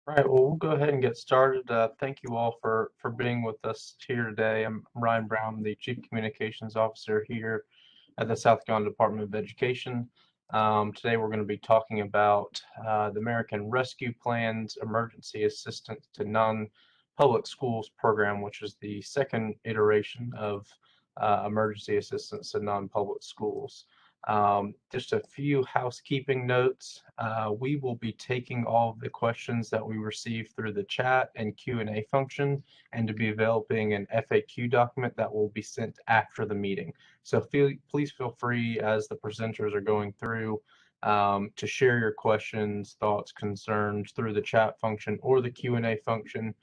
All right, well, we'll go ahead and get started. Thank you all for being with us here today. I'm Ryan Brown, the Chief Communications Officer here at the South Carolina Department of Education. Today we're going to be talking about the American Rescue Plan's Emergency Assistance to Non-Public Schools program, which is the second iteration of emergency assistance to non-public schools. Just a few housekeeping notes. We will be taking all of the questions that we receive through the chat and Q&A function and to be developing an FAQ document that will be sent after the meeting. So please feel free as the presenters are going through to share your questions, thoughts, concerns through the chat function or the Q&A function.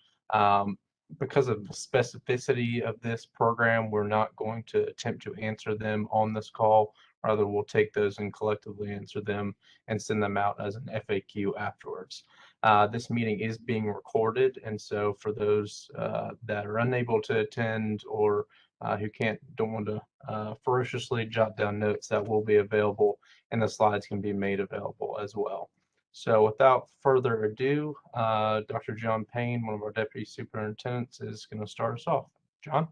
Because of the specificity of this program, we're not going to attempt to answer them on this call. Rather, we'll take those and collectively answer them and send them out as an FAQ afterwards. This meeting is being recorded, and so for those that are unable to attend or who don't want to ferociously jot down notes, that will be available, and the slides can be made available as well. So without further ado, Dr. John Payne, one of our deputy superintendents, is going to start us off. John?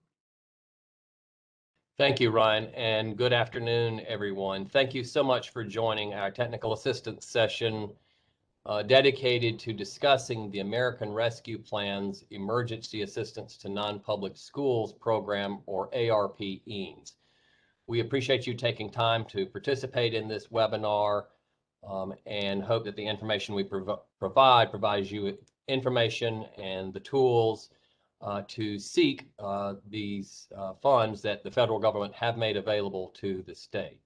Thank you, Ryan, and good afternoon, everyone. Thank you so much for joining our technical assistance session dedicated to discussing the American Rescue Plan's Emergency Assistance to Non-Public Schools program, or ARP-EANS. We appreciate you taking time to participate in this webinar and hope that the information we provide provides you with information and the tools to seek these funds that the federal government have made available to the state.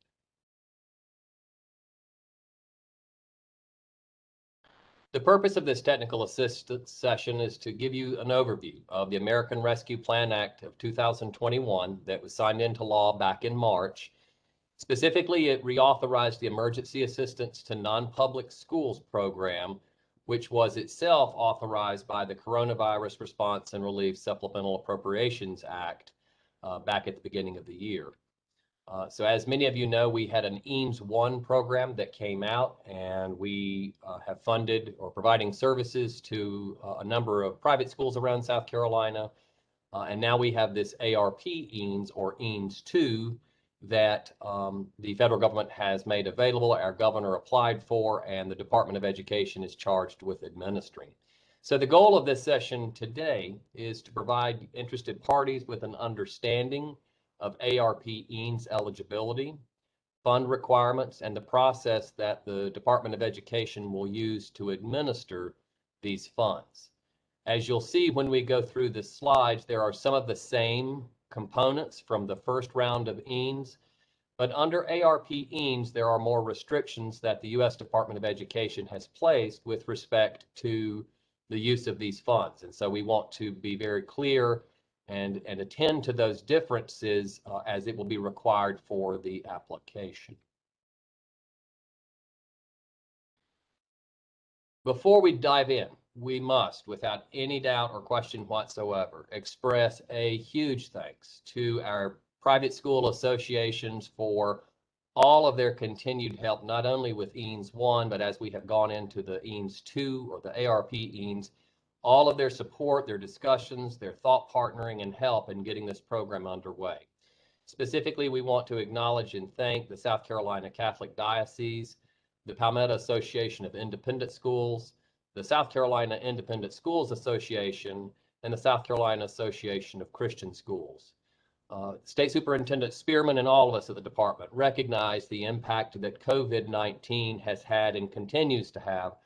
The purpose of this technical assistance session is to give you an overview of the American Rescue Plan Act of 2021 that was signed into law back in March. Specifically, it reauthorized the Emergency Assistance to Non-Public Schools program, which was itself authorized by the Coronavirus Response and Relief Supplemental Appropriations Act back at the beginning of the year. So as many of you know, we had an EANS 1 program that came out, and we have funded or providing services to a number of private schools around South Carolina. And now we have this ARP-EANS, or EANS 2, that the federal government has made available, our governor applied for, and the Department of Education is charged with administering. So the goal of this session today is to provide interested parties with an understanding of ARP-EANS eligibility, fund requirements, and the process that the Department of Education will use to administer these funds. As you'll see when we go through the slides, there are some of the same components from the first round of EANS, but under ARP-EANS, there are more restrictions that the U.S. Department of Education has placed with respect to the use of these funds. And so we want to be very clear and attend to those differences as it will be required for the application. Before we dive in, we must, without any doubt or question whatsoever, express a huge thanks to our private school associations for all of their continued help, not only with EANS 1, but as we have gone into the EANS 2 or the ARP-EANS, all of their support, their discussions, their thought partnering and help in getting this program underway. Specifically, we want to acknowledge and thank the South Carolina Catholic Diocese, the Palmetto Association of Independent Schools, the South Carolina Independent Schools Association, and the South Carolina Association of Christian Schools. State Superintendent Spearman and all of us at the department recognize the impact that COVID-19 has had and continues to have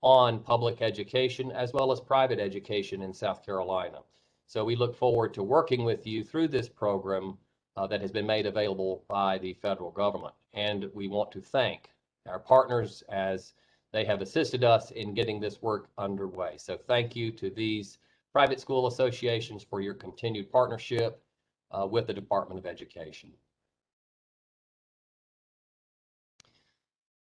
on public education as well as private education in South Carolina. So we look forward to working with you through this program that has been made available by the federal government. And we want to thank our partners as they have assisted us in getting this work underway. So thank you to these private school associations for your continued partnership with the Department of Education.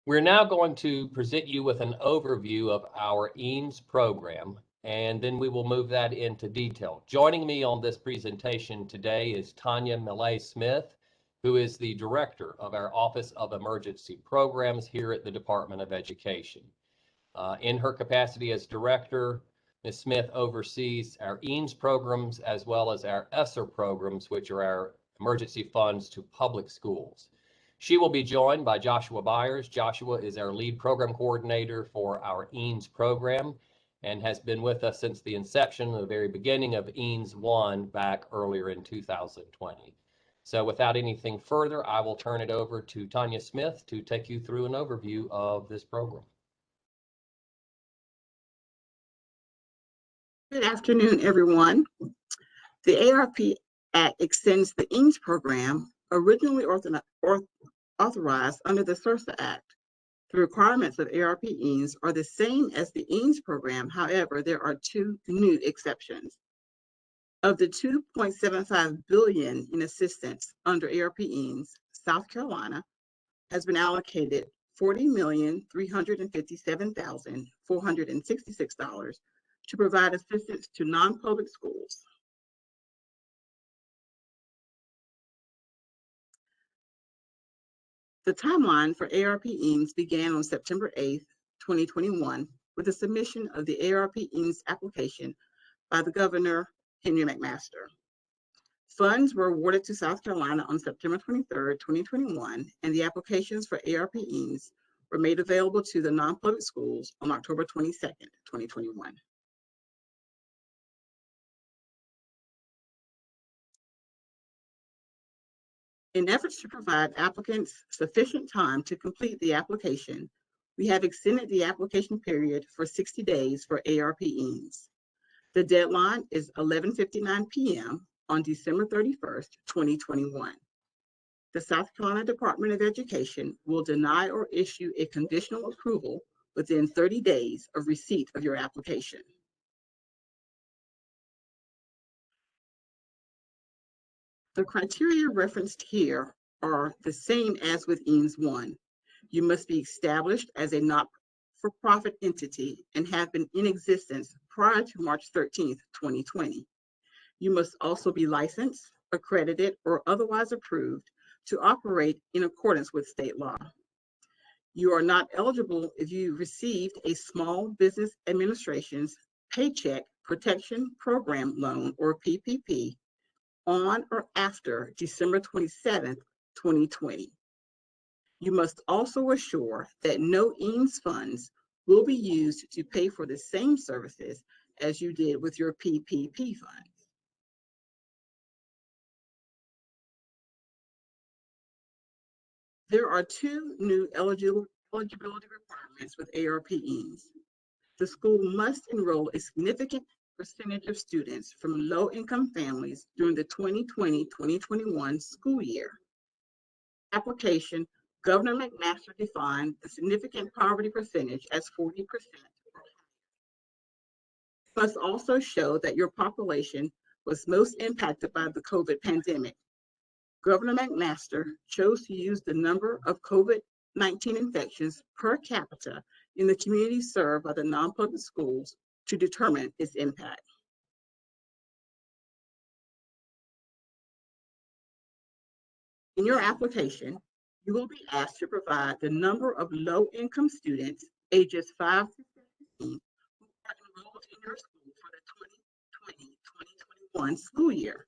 We're now going to present you with an overview of our EANS program, and then we will move that into detail. Joining me on this presentation today is Tanya Millay-Smith, who is the director of our Office of Emergency Programs here at the Department of Education. In her capacity as director, Ms. Smith oversees our EAMS programs as well as our ESSER programs, which are our emergency funds to public schools. She will be joined by Joshua Byers. Joshua is our lead program coordinator for our EAMS program and has been with us since the inception, the very beginning of EAMS 1 back earlier in 2020. So without anything further, I will turn it over to Tanya Smith to take you through an overview of this program. Good afternoon, everyone. The ARP Act extends the EAMS program, originally authorized under the SRSA Act. The requirements of ARP EAMS are the same as the EAMS program. However, there are two new exceptions. Of the $2.75 billion in assistance under ARP EAMS, South Carolina has been allocated $40,357,466 to provide assistance to non-public schools. The timeline for ARP EAMS began on September 8th, 2021, with the submission of the ARP EAMS application by the Governor, Henry McMaster. Funds were awarded to South Carolina on September 23rd, 2021, and the applications for ARP EAMS were made available to the non-public schools on October 22nd, 2021. In efforts to provide applicants sufficient time to complete the application, we have extended the application period for 60 days for ARP EAMS. The deadline is 11:59 p.m. on December 31st, 2021. The South Carolina Department of Education will deny or issue a conditional approval within 30 days of receipt of your application. The criteria referenced here are the same as with EAMS 1. You must be established as a not-for-profit entity and have been in existence prior to March 13th, 2020. You must also be licensed, accredited, or otherwise approved to operate in accordance with state law. You are not eligible if you received a Small Business Administration's Paycheck Protection Program loan, or PPP, on or after December 27th, 2020. You must also assure that no EAMS funds will be used to pay for the same services as you did with your PPP funds. There are two new eligibility requirements with ARP EAMS. The school must enroll a significant percentage of students from low-income families during the 2020-2021 school year. Application, Governor McMaster defined the significant poverty percentage as 40%. You must also show that your population was most impacted by the COVID pandemic. Governor McMaster chose to use the number of COVID-19 infections per capita in the communities served by the non-public schools to determine its impact. In your application, you will be asked to provide the number of low-income students ages 5 to 17 who are enrolled in your school for the 2020-2021 school year.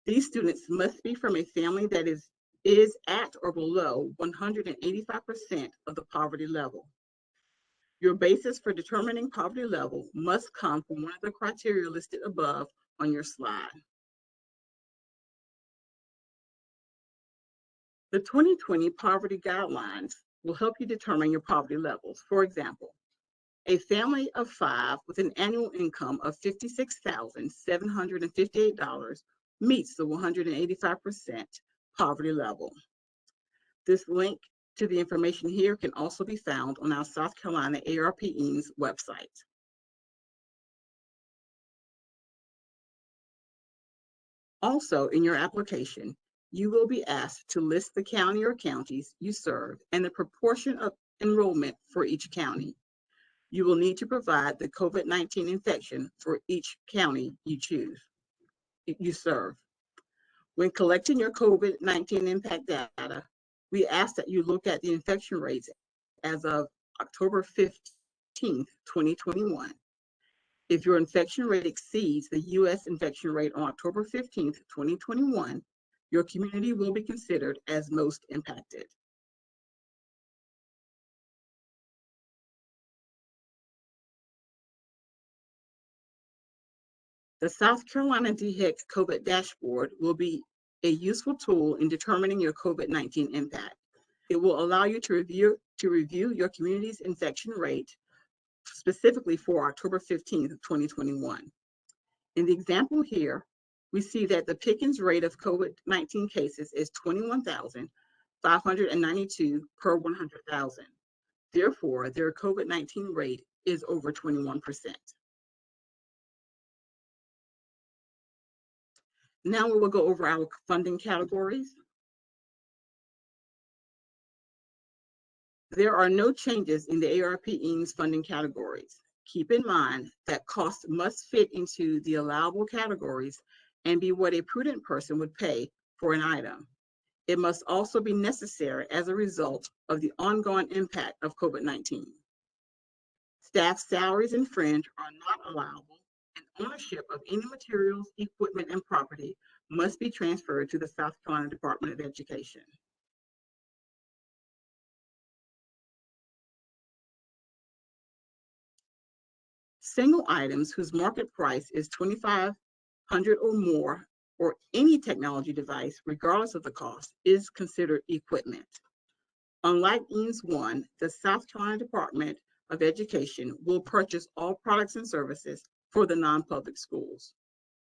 These students must be from a family that is at or below 185% of the poverty level. Your basis for determining poverty level must come from one of the criteria listed above on your slide. The 2020 poverty guidelines will help you determine your poverty levels. For example, a family of 5 with an annual income of $56,758 meets the 185% poverty level. This link to the information here can also be found on our South Carolina ARP EAMS website. Also, in your application, you will be asked to list the county or counties you serve and the proportion of enrollment for each county. You will need to provide the COVID-19 infection for each county you serve. When collecting your COVID-19 impact data, we ask that you look at the infection rates as of October 15th, 15th, 2021. If your infection rate exceeds the U.S. infection rate on October 15th, 2021, your community will be considered as most impacted. The South Carolina DHEC COVID dashboard will be a useful tool in determining your COVID-19 impact. It will allow you to review your community's infection rate specifically for October 15th, 2021. In the example here, we see that the Pickens rate of COVID-19 cases is 21,592 per 100,000. Therefore, their COVID-19 rate is over 21%. Now we will go over our funding categories. There are no changes in the ARP-EAMS funding categories. Keep in mind that costs must fit into the allowable categories and be what a prudent person would pay for an item. It must also be necessary as a result of the ongoing impact of COVID-19. Staff salaries and fringe are not allowable, and ownership of any materials, equipment, and property must be transferred to the South Carolina Department of Education. Single items whose market price is $2,500 or more, or any technology device, regardless of the cost, is considered equipment. Unlike EAMS 1, the South Carolina Department of Education will purchase all products and services for the non-public schools.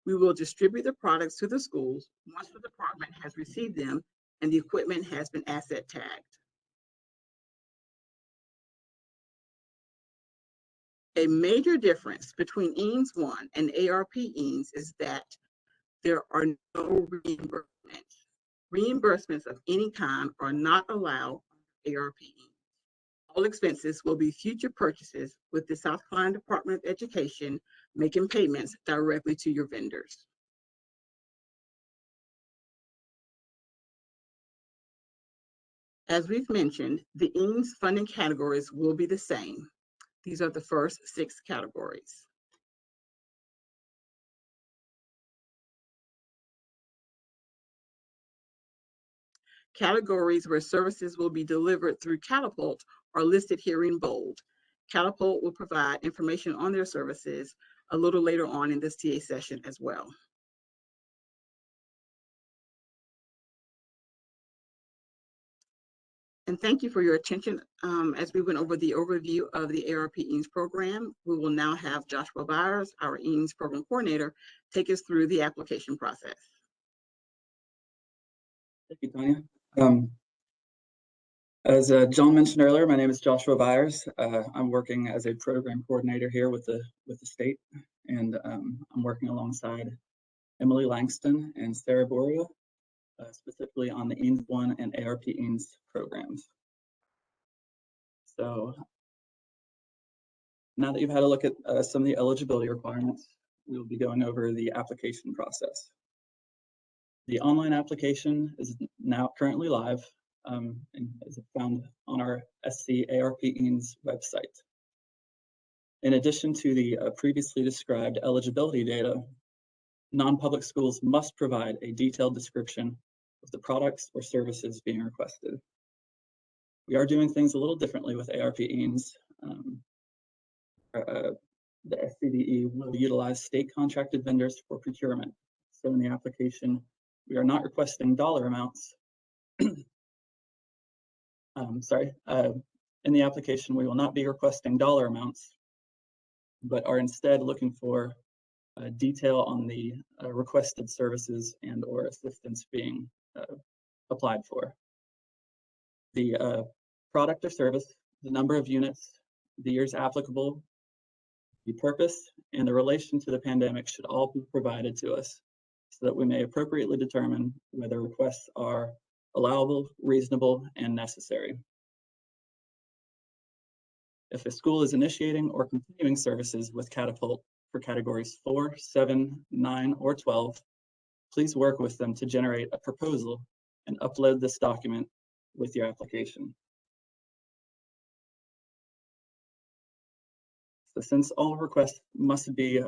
We will distribute the products to the schools once the department has received them and the equipment has been asset tagged. A major difference between EAMS 1 and ARP-EAMS is that there are no reimbursements. Reimbursements of any kind are not allowed under ARP-EAMS. All expenses will be future purchases, with the South Carolina Department of Education making payments directly to your vendors. As we've mentioned, the EAMS funding categories will be the same. These are the first 6 categories. Categories where services will be delivered through Catapult are listed here in bold. Catapult will provide information on their services a little later on in this TA session as well. And thank you for your attention. As we went over the overview of the ARP-EAMS program, we will now have Joshua Byers, our EAMS program coordinator, take us through the application process. Thank you, Tanya. As John mentioned earlier, my name is Joshua Byers. I'm working as a program coordinator here with the state, and I'm working alongside Emily Langston and Sarah Boria, specifically on the EAMS 1 and ARP-EAMS programs. So now that you've had a look at some of the eligibility requirements, we will be going over the application process. The online application is now currently live and is found on our SC ARP-EAMS website. In addition to the previously described eligibility data, non-public schools must provide a detailed description of the products or services being requested. We are doing things a little differently with ARP-EAMS. The SCDE will utilize state contracted vendors for procurement. So in the application, we are not requesting dollar amounts. In the application, we will not be requesting dollar amounts, but are instead looking for detail on the requested services and or assistance being applied for. The product or service, the number of units, the years applicable, the purpose, and the relation to the pandemic should all be provided to us so that we may appropriately determine whether requests are allowable, reasonable, and necessary. If a school is initiating or continuing services with Catapult for categories 4, 7, 9, or 12, please work with them to generate a proposal and upload this document with your application. So since all requests must be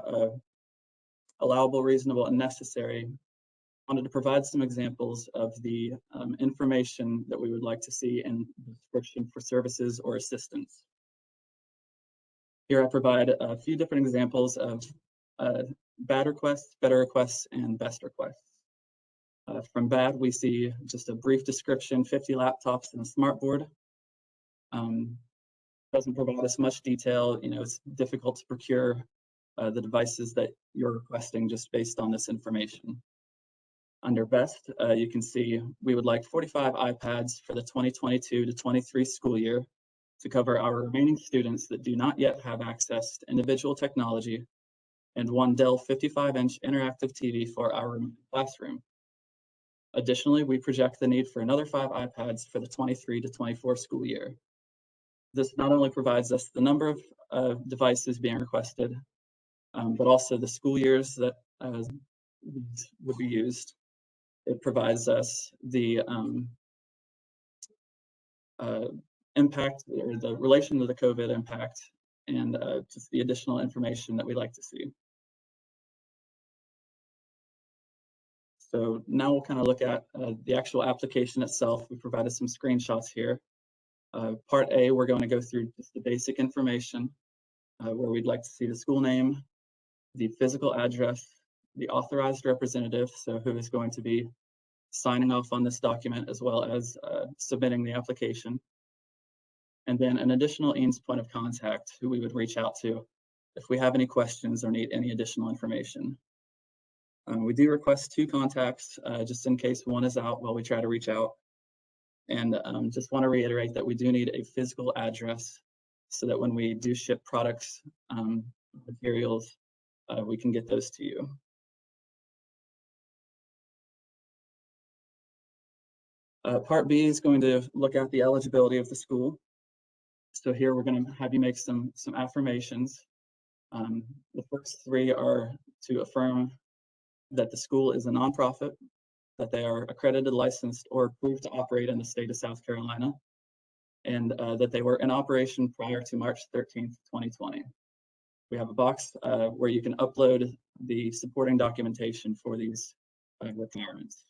allowable, reasonable, and necessary, I wanted to provide some examples of the information that we would like to see in the description for services or assistance. Here I provide a few different examples of bad requests, better requests, and best requests. From bad, we see just a brief description, 50 laptops and a smartboard. Doesn't provide us much detail. You know, it's difficult to procure the devices that you're requesting just based on this information. Under best, you can see we would like 45 iPads for the 2022 to 23 school year to cover our remaining students that do not yet have access to individual technology, and one Dell 55-inch interactive TV for our classroom. Additionally, we project the need for another 5 iPads for the 23 to 24 school year. This not only provides us the number of devices being requested, but also the school years that these would be used. It provides us the impact or the relation to the COVID impact and just the additional information that we like to see. So now we'll kind of look at the actual application itself. We provided some screenshots here. Part A, we're going to go through just the basic information where we'd like to see the school name, the physical address, the authorized representative, so who is going to be signing off on this document as well as submitting the application, and then an additional Eanes point of contact who we would reach out to if we have any questions or need any additional information. We do request 2 contacts just in case one is out while we try to reach out. And just want to reiterate that we do need a physical address so that when we do ship products, materials, we can get those to you. Part B is going to look at the eligibility of the school. So here we're going to have you make some affirmations. The first 3 are to affirm that the school is a nonprofit, that they are accredited, licensed, or approved to operate in the state of South Carolina, and that they were in operation prior to March 13th, 2020. We have a box where you can upload the supporting documentation for these requirements.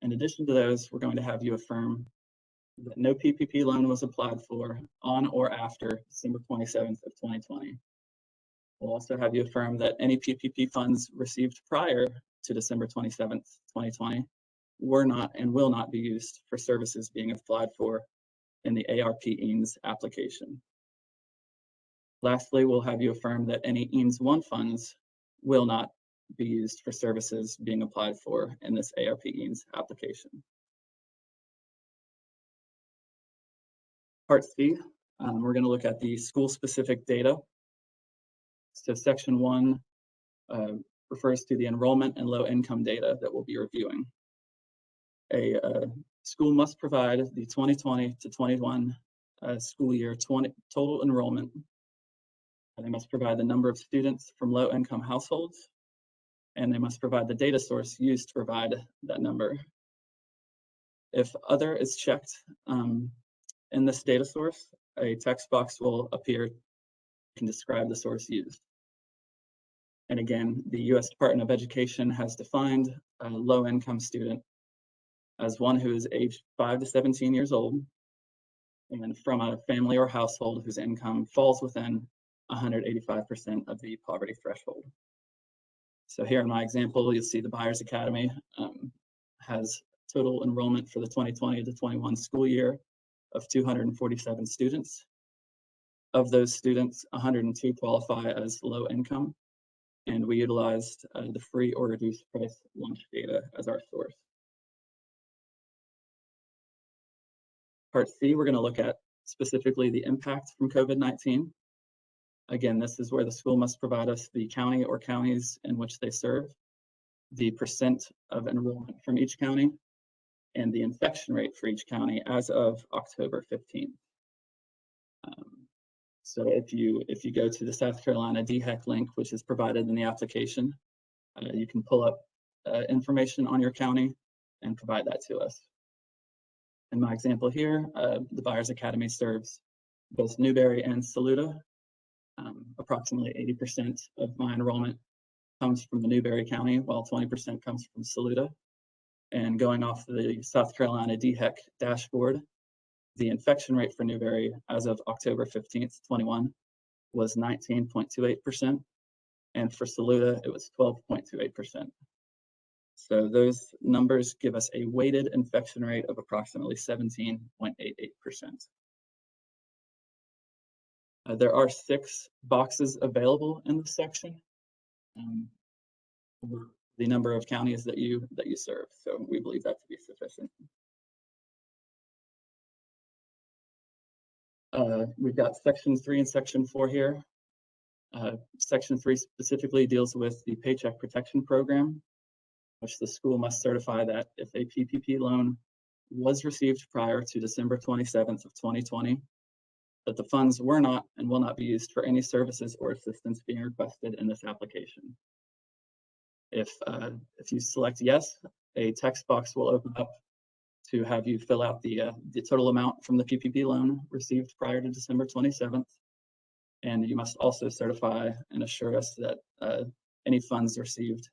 In addition to those, we're going to have you affirm that no PPP loan was applied for on or after December 27th of 2020. We'll also have you affirm that any PPP funds received prior to December 27th, 2020 were not and will not be used for services being applied for in the ARP Eanes application. Lastly, we'll have you affirm that any Eanes 1 funds will not be used for services being applied for in this ARP Eanes application. Part C, we're going to look at the school-specific data. So section 1 refers to the enrollment and low-income data that we'll be reviewing. A school must provide the 2020 to 21 school year total enrollment. And they must provide the number of students from low-income households, and they must provide the data source used to provide that number. If other is checked in this data source, a text box will appear can describe the source used. And again, the U.S. Department of Education has defined a low-income student as one who is aged 5 to 17 years old and from a family or household whose income falls within 185% of the poverty threshold. So here in my example, you'll see the Byers Academy has total enrollment for the 2020 to 21 school year of 247 students. Of those students, 102 qualify as low income, and we utilized the free or reduced price lunch data as our source. Part C, we're going to look at specifically the impact from COVID-19. Again, this is where the school must provide us the county or counties in which they serve, the percent of enrollment from each county, and the infection rate for each county as of October 15th. So if you go to the South Carolina DHEC link, which is provided in the application, you can pull up information on your county and provide that to us. In my example here, the Byers Academy serves both Newberry and Saluda, Approximately 80% of my enrollment comes from the Newberry County, while 20% comes from Saluda. And going off the South Carolina DHEC dashboard, the infection rate for Newberry as of October 15th, 21 was 19.28%. And for Saluda, it was 12.28%. So those numbers give us a weighted infection rate of approximately 17.88%. There are 6 boxes available in this section for the number of counties that you serve. So we believe that to be sufficient. We've got section 3 and section 4 here. Section 3 specifically deals with the Paycheck Protection Program, which the school must certify that if a PPP loan was received prior to December 27th of 2020, that the funds were not and will not be used for any services or assistance being requested in this application. If you select yes, a text box will open up to have you fill out the total amount from the PPP loan received prior to December 27th. And you must also certify and assure us that any funds received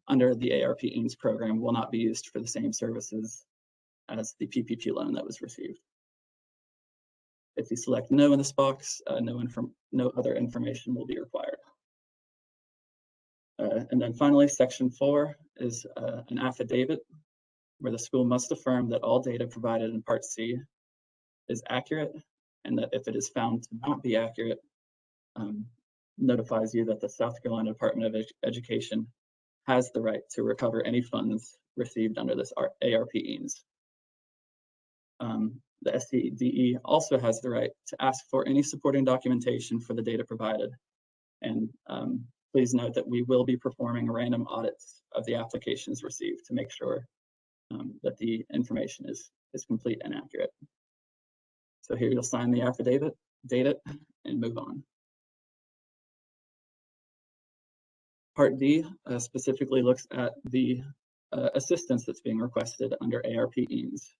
under the ARP-EANS program will not be used for the same services as the PPP loan that was received. If you select no in this box, no other information will be required. And then finally, section 4 is an affidavit where the school must affirm that all data provided in Part C is accurate, and that if it is found to not be accurate, notifies you that the South Carolina Department of Education has the right to recover any funds received under this ARP-EANS. The SCDE also has the right to ask for any supporting documentation for the data provided. And please note that we will be performing random audits of the applications received to make sure that the information is complete and accurate. So here you'll sign the affidavit, date it, and move on. Part D specifically looks at the assistance that's being requested under ARP-EANS.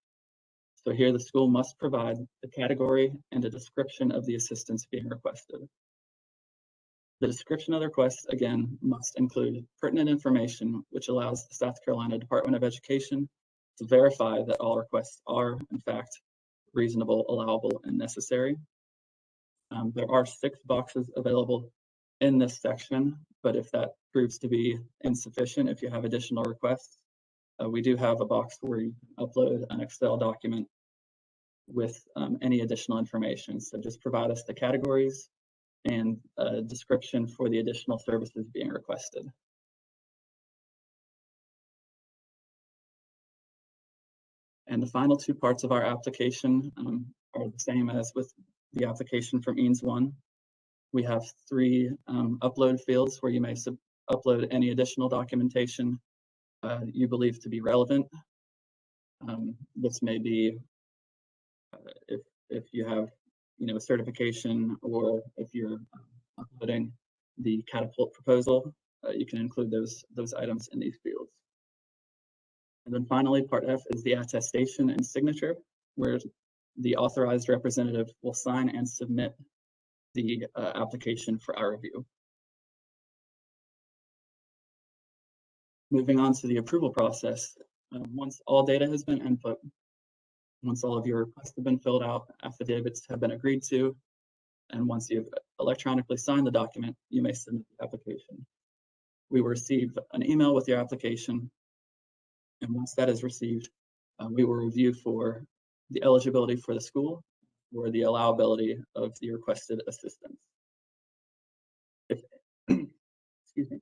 So here the school must provide the category and a description of the assistance being requested. The description of the request, again, must include pertinent information which allows the South Carolina Department of Education to verify that all requests are, in fact, reasonable, allowable, and necessary. There are 6 boxes available in this section, but if that proves to be insufficient, if you have additional requests, we do have a box where you can upload an Excel document with any additional information. So just provide us the categories and a description for the additional services being requested. And the final 2 parts of our application are the same as with the application from EANS 1. We have 3 upload fields where you may upload any additional documentation you believe to be relevant. This may be if you have a certification, or if you're uploading the Catapult proposal, you can include those items in these fields. And then finally, part F is the attestation and signature, where the authorized representative will sign and submit the application for our review. Moving on to the approval process, once all data has been input, once all of your requests have been filled out, affidavits have been agreed to, and once you've electronically signed the document, you may submit the application. We will receive an email with your application, and once that is received, we will review for the eligibility for the school or the allowability of the requested assistance. Excuse me.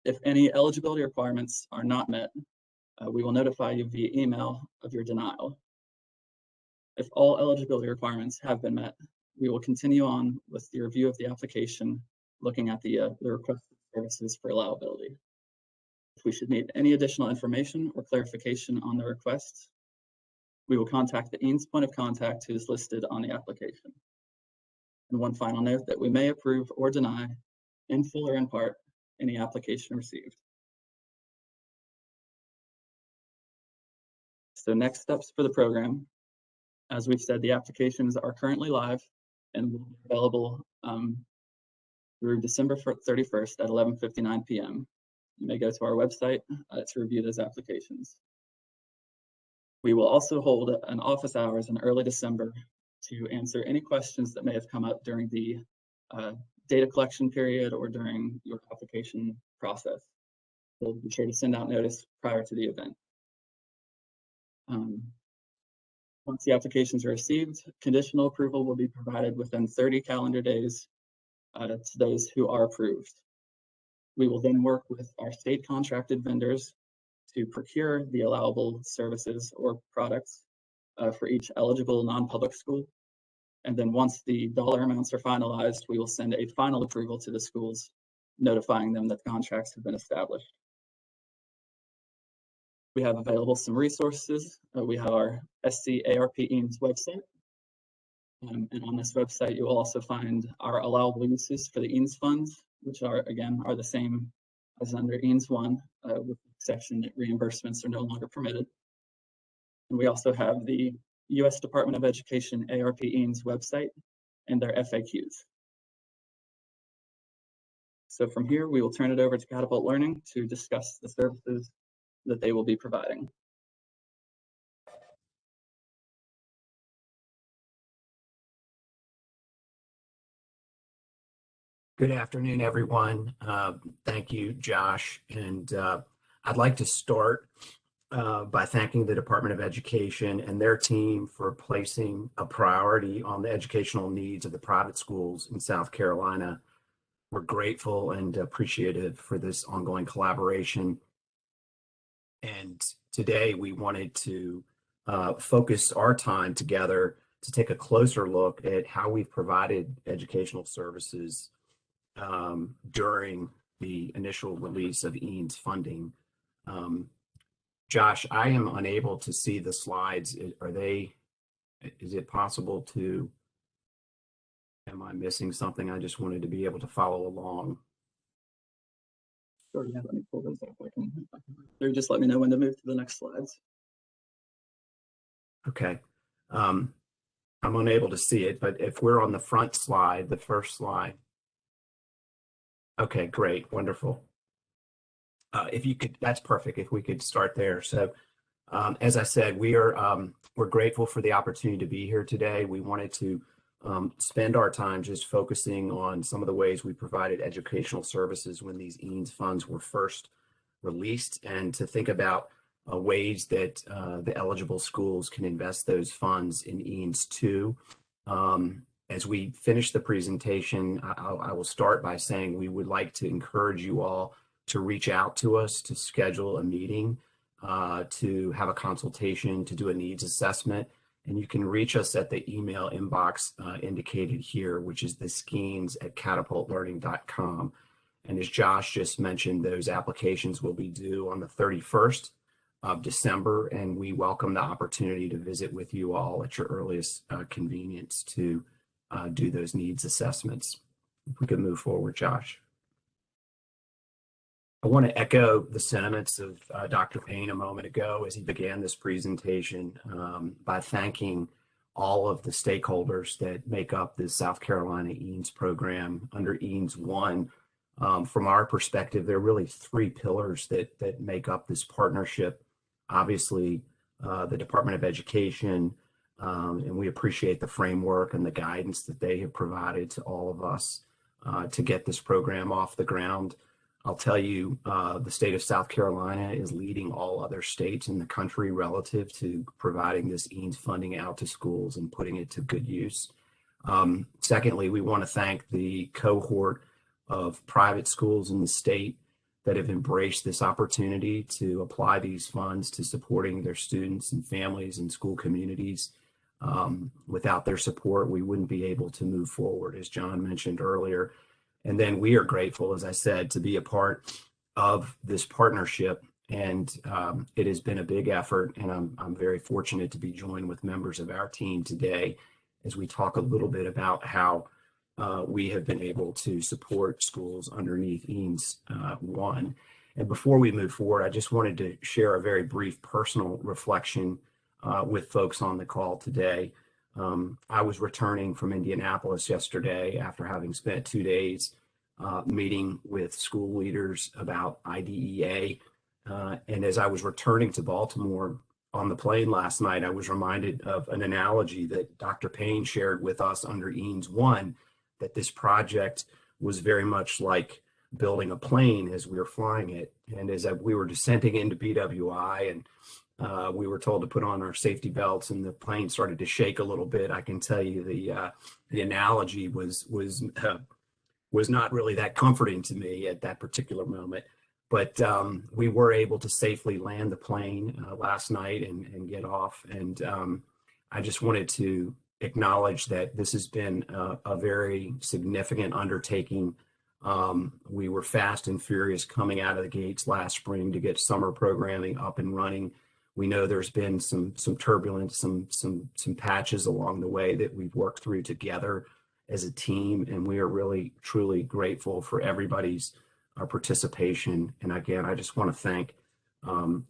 If any eligibility requirements are not met, we will notify you via email of your denial. If all eligibility requirements have been met, we will continue on with the review of the application, looking at the requested services for allowability. If we should need any additional information or clarification on the request, we will contact the EANS point of contact who is listed on the application. And one final note that we may approve or deny, in full or in part, any application received. So next steps for the program. As we've said, the applications are currently live and will be available through December 31st at 11:59 p.m. You may go to our website to review those applications. We will also hold an office hours in early December to answer any questions that may have come up during the data collection period or during your application process. We'll be sure to send out notice prior to the event. Once the applications are received, conditional approval will be provided within 30 calendar days to those who are approved. We will then work with our state contracted vendors to procure the allowable services or products for each eligible non-public school. And then once the dollar amounts are finalized, we will send a final approval to the schools, notifying them that the contracts have been established. We have available some resources. We have our SCARP Eames website. And on this website, you will also find our allowable uses for the Eames funds, which are the same as under Eames 1, with the exception that reimbursements are no longer permitted. And we also have the U.S. Department of Education ARP Eames website and their FAQs. So from here, we will turn it over to Catapult Learning to discuss the services that they will be providing. Good afternoon, everyone. Thank you, Josh. And I'd like to start by thanking the Department of Education and their team for placing a priority on the educational needs of the private schools in South Carolina. We're grateful and appreciative for this ongoing collaboration. And today we wanted to focus our time together to take a closer look at how we've provided educational services during the initial release of Eames funding. Josh, I am unable to see the slides. Is it possible to, am I missing something? I just wanted to be able to follow along. Sure, yeah, let me pull those up. Or just let me know when to move to the next slides. Okay. I'm unable to see it, but if we're on the front slide, the first slide. Okay, great, wonderful. If you could, that's perfect. If we could start there. So, as I said, we're grateful for the opportunity to be here today. We wanted to spend our time just focusing on some of the ways we provided educational services when these Eames funds were first released, and to think about ways that the eligible schools can invest those funds in Eames 2. As we finish the presentation, I will start by saying we would like to encourage you all to reach out to us to schedule a meeting, to have a consultation, to do a needs assessment. And you can reach us at the email inbox indicated here, which is theskeens@catapultlearning.com. And as Josh just mentioned, those applications will be due on the 31st of December, and we welcome the opportunity to visit with you all at your earliest convenience to do those needs assessments. If we could move forward, Josh. I want to echo the sentiments of Dr. Payne a moment ago as he began this presentation by thanking all of the stakeholders that make up the South Carolina Eames program under Eames 1. From our perspective, there are really three pillars that make up this partnership. Obviously, the Department of Education, and we appreciate the framework and the guidance that they have provided to all of us to get this program off the ground. I'll tell you, the state of South Carolina is leading all other states in the country relative to providing this Eames funding out to schools and putting it to good use. Secondly, we want to thank the cohort of private schools in the state that have embraced this opportunity to apply these funds to supporting their students and families and school communities. Without their support, we wouldn't be able to move forward, as John mentioned earlier. And then we are grateful, as I said, to be a part of this partnership. And it has been a big effort, and I'm very fortunate to be joined with members of our team today as we talk a little bit about how we have been able to support schools underneath Eames 1. And before we move forward, I just wanted to share a very brief personal reflection with folks on the call today. I was returning from Indianapolis yesterday after having spent 2 days meeting with school leaders about IDEA. And as I was returning to Baltimore on the plane last night, I was reminded of an analogy that Dr. Payne shared with us under EANS 1, that this project was very much like building a plane as we were flying it. And as we were descending into BWI and we were told to put on our safety belts and the plane started to shake a little bit, I can tell you the analogy was not really that comforting to me at that particular moment. But we were able to safely land the plane last night and get off. And I just wanted to acknowledge that this has been a very significant undertaking. We were fast and furious coming out of the gates last spring to get summer programming up and running. We know there's been some turbulence, some patches along the way that we've worked through together as a team, and we are really truly grateful for everybody's participation. And again, I just want to thank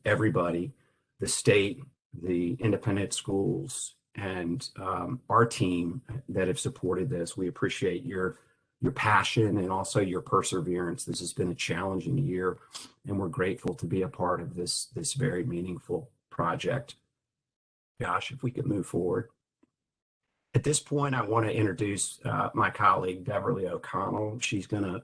everybody, the state, the independent schools, and our team that have supported this. We appreciate your passion and also your perseverance. This has been a challenging year, and we're grateful to be a part of this very meaningful project. Josh, if we could move forward. At this point, I want to introduce my colleague, Beverly O'Connell. She's going to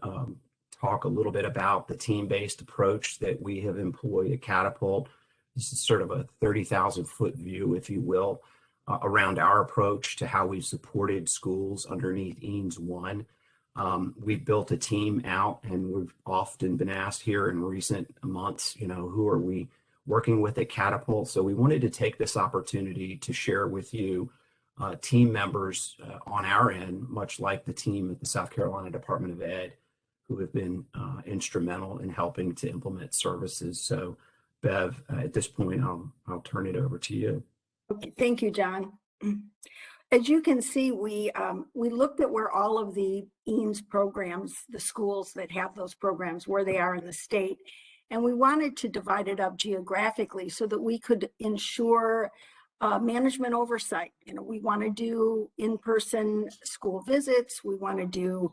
talk a little bit about the team-based approach that we have employed at Catapult. This is sort of a 30,000-foot view, if you will, around our approach to how we've supported schools underneath EANS 1. We've built a team out, and we've often been asked here in recent months, who are we working with at Catapult? So we wanted to take this opportunity to share with you team members on our end, much like the team at the South Carolina Department of Ed, who have been instrumental in helping to implement services. So Bev, at this point, I'll turn it over to you. Okay, thank you, John. As you can see, we looked at where all of the EANS programs, the schools that have those programs, where they are in the state, and we wanted to divide it up geographically so that we could ensure management oversight. We want to do in-person school visits, we want to do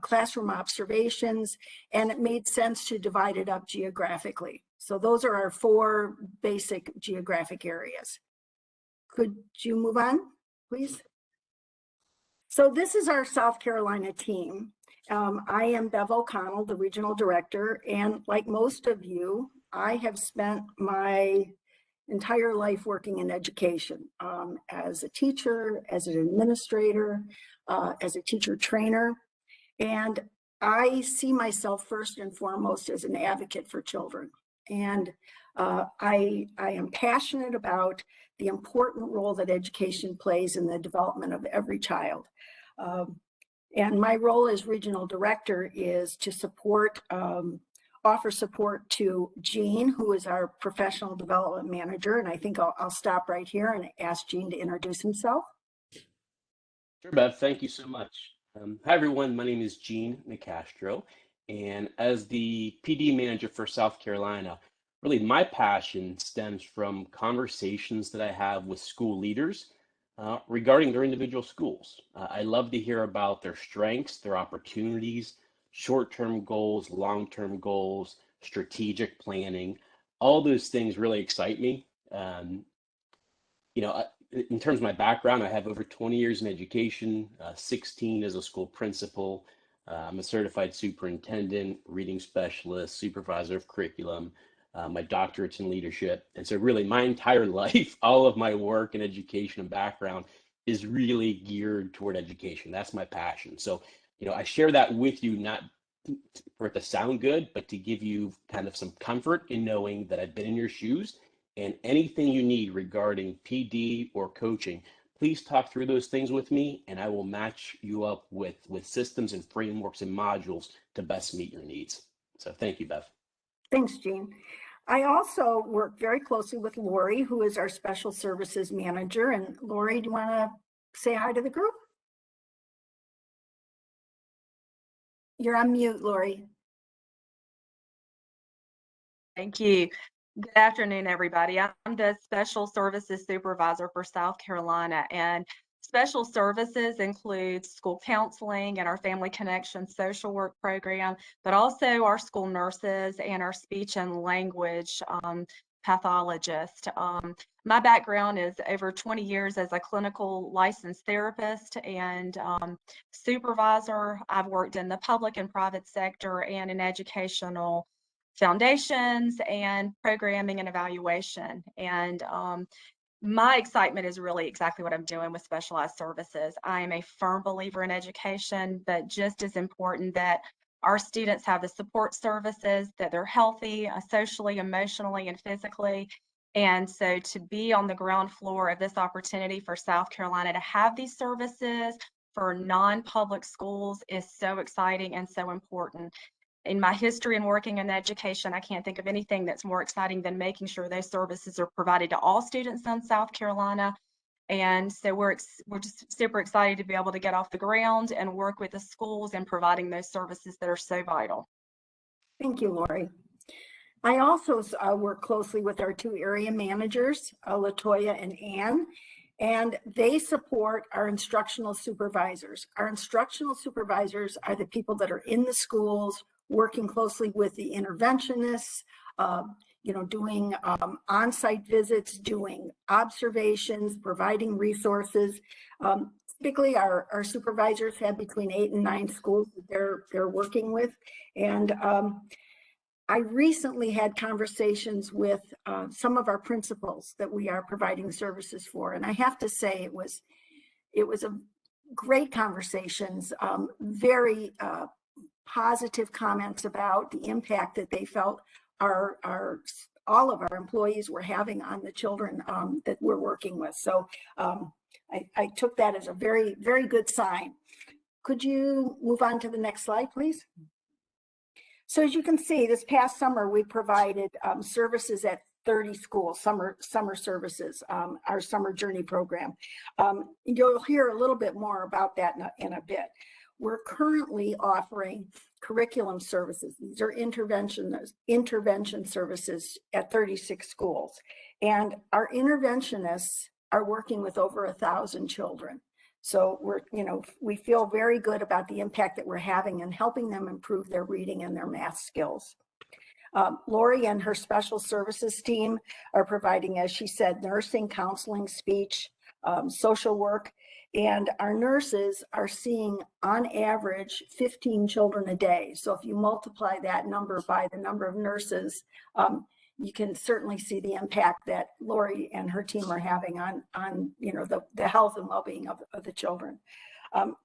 classroom observations, and it made sense to divide it up geographically. So those are our 4 basic geographic areas. Could you move on, please? So this is our South Carolina team. I am Bev O'Connell, the regional director, and like most of you, I have spent my entire life working in education as a teacher, as an administrator, as a teacher trainer, and I see myself first and foremost as an advocate for children. And I am passionate about the important role that education plays in the development of every child. And my role as regional director is to support, offer support to Jean, who is our professional development manager. And I think I'll stop right here and ask Jean to introduce himself. Sure, Bev, thank you so much. Hi, everyone. My name is Jean Nicastro, and as the PD manager for South Carolina, really my passion stems from conversations that I have with school leaders regarding their individual schools. I love to hear about their strengths, their opportunities, short-term goals, long-term goals, strategic planning. All those things really excite me. In terms of my background, I have over 20 years in education, 16 as a school principal. I'm a certified superintendent, reading specialist, supervisor of curriculum, my doctorate's in leadership. And so really my entire life, all of my work in education and background is really geared toward education. That's my passion. So, I share that with you, not for it to sound good, but to give you kind of some comfort in knowing that I've been in your shoes, and anything you need regarding PD or coaching, please talk through those things with me, and I will match you up with systems and frameworks and modules to best meet your needs. So thank you, Bev. Thanks, Jean. I also work very closely with Lori, who is our special services manager. And Lori, do you want to say hi to the group? You're on mute, Lori. Thank you. Good afternoon, everybody. I'm the Special Services Supervisor for South Carolina, and Special services includes school counseling and our Family Connection social work program, but also our school nurses and our speech and language pathologist. My background is over 20 years as a clinical licensed therapist and supervisor. I've worked in the public and private sector and in educational foundations and programming and evaluation. And my excitement is really exactly what I'm doing with specialized services. I am a firm believer in education, but just as important that our students have the support services, that they're healthy socially, emotionally, and physically. And so to be on the ground floor of this opportunity for South Carolina to have these services for non-public schools is so exciting and so important. In my history and working in education, I can't think of anything that's more exciting than making sure those services are provided to all students in South Carolina. And so we're just super excited to be able to get off the ground and work with the schools and providing those services that are so vital. Thank you, Lori. I also work closely with our two area managers, Latoya and Ann, and they support our instructional supervisors. Our instructional supervisors are the people that are in the schools, working closely with the interventionists, doing on-site visits, doing observations, providing resources. Typically, our supervisors have between 8 and 9 schools that they're working with, and I recently had conversations with some of our principals that we are providing services for, and I have to say it was a great conversations, very positive comments about the impact that they felt all of our employees were having on the children that we're working with. So I took that as a very, very good sign. Could you move on to the next slide, please? So as you can see, this past summer, we provided services at 30 schools, summer services, our summer journey program. You'll hear a little bit more about that in a bit. We're currently offering curriculum services. These are intervention services at 36 schools. And our interventionists are working with over 1,000 children. So we feel very good about the impact that we're having and helping them improve their reading and their math skills. Lori and her special services team are providing, as she said, nursing, counseling, speech, social work, and our nurses are seeing on average 15 children a day. So if you multiply that number by the number of nurses, you can certainly see the impact that Lori and her team are having on the health and well-being of the children.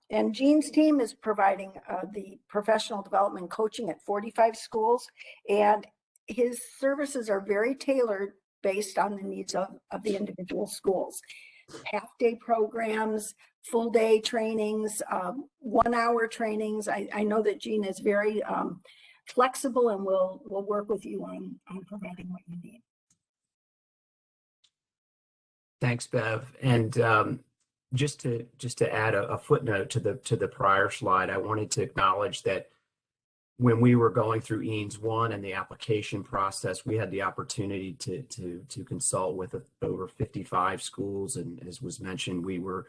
And Gene's team is providing the professional development coaching at 45 schools, and his services are very tailored based on the needs of the individual schools. Half-day programs, full-day trainings, 1-hour trainings. I know that Gene is very flexible and will work with you on providing what you need. Thanks, Bev. And just to add a footnote to the prior slide, I wanted to acknowledge that when we were going through EANS 1 and the application process, we had the opportunity to consult with over 55 schools, and as was mentioned, we were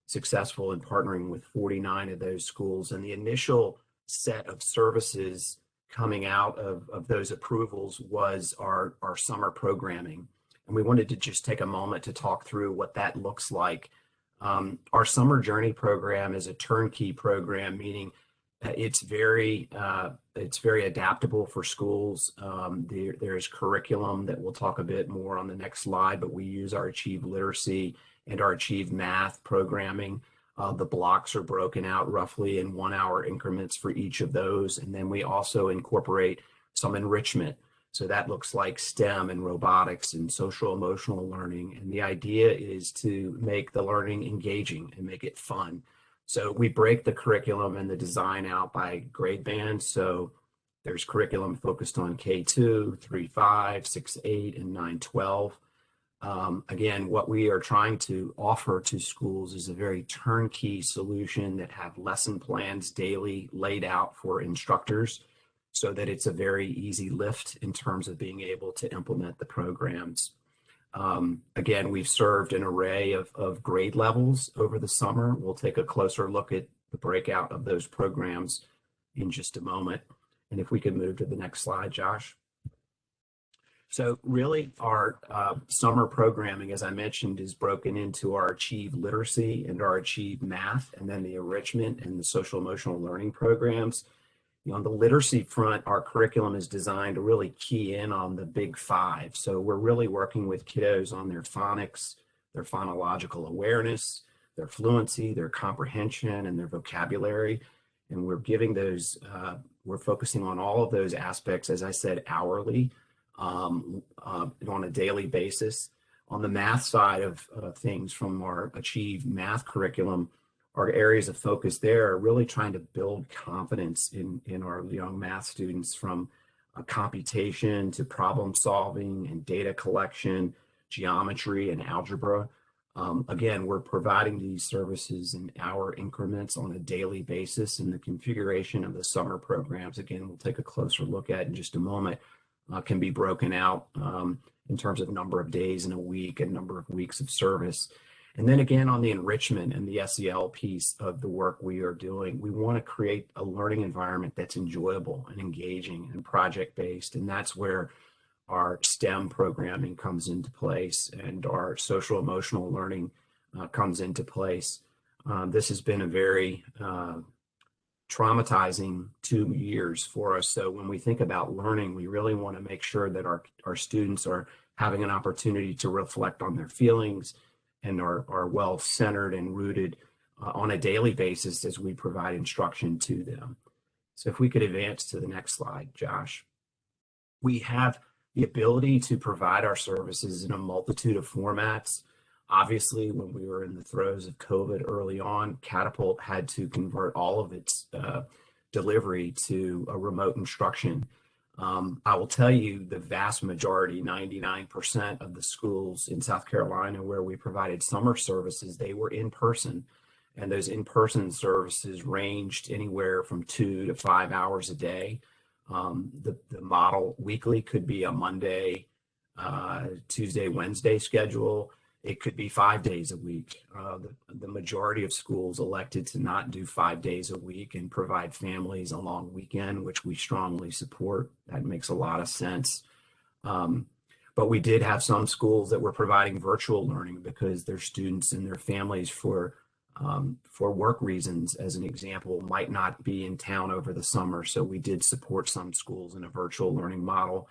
successful in partnering with 49 of those schools. And the initial set of services coming out of those approvals was our summer programming. And we wanted to just take a moment to talk through what that looks like. Our summer journey program is a turnkey program, meaning it's very adaptable for schools. There's curriculum that we'll talk a bit more on the next slide, but we use our Achieve Literacy and our Achieve Math programming. The blocks are broken out roughly in 1-hour increments for each of those. And then we also incorporate some enrichment. So that looks like STEM and robotics and social emotional learning. And the idea is to make the learning engaging and make it fun. So we break the curriculum and the design out by grade band. So there's curriculum focused on K2, 3-5, 6-8, and 9-12. Again, what we are trying to offer to schools is a very turnkey solution that have lesson plans daily laid out for instructors so that it's a very easy lift in terms of being able to implement the programs. Again, we've served an array of grade levels over the summer. We'll take a closer look at the breakout of those programs in just a moment. And if we could move to the next slide, Josh. So really our summer programming, as I mentioned, is broken into our Achieve Literacy and our Achieve Math, and then the enrichment and the social emotional learning programs. On the literacy front, our curriculum is designed to really key in on the big five. So we're really working with kiddos on their phonics, their phonological awareness, their fluency, their comprehension, and their vocabulary. And we're giving those, we're focusing on all of those aspects, as I said, hourly, on a daily basis. On the math side of things, from our Achieve Math curriculum, our areas of focus there are really trying to build confidence in our young math students, from computation to problem solving and data collection, geometry and algebra. Again, we're providing these services in hour increments on a daily basis, and the configuration of the summer programs, again, we'll take a closer look at in just a moment, can be broken out in terms of number of days in a week and number of weeks of service. And then again, on the enrichment and the SEL piece of the work we are doing, we want to create a learning environment that's enjoyable and engaging and project-based. And that's where our STEM programming comes into place and our social emotional learning comes into place. This has been a very traumatizing 2 years for us. So when we think about learning, we really want to make sure that our students are having an opportunity to reflect on their feelings and are well centered and rooted on a daily basis as we provide instruction to them. So if we could advance to the next slide, Josh. We have the ability to provide our services in a multitude of formats. Obviously, when we were in the throes of COVID early on, Catapult had to convert all of its delivery to a remote instruction. I will tell you the vast majority, 99% of the schools in South Carolina where we provided summer services, they were in person. And those in-person services ranged anywhere from 2 to 5 hours a day. The model weekly could be a Monday, Tuesday, Wednesday schedule. It could be 5 days a week. The majority of schools elected to not do 5 days a week and provide families a long weekend, which we strongly support. That makes a lot of sense. But we did have some schools that were providing virtual learning because their students and their families, for work reasons, as an example, might not be in town over the summer. So we did support some schools in a virtual learning model.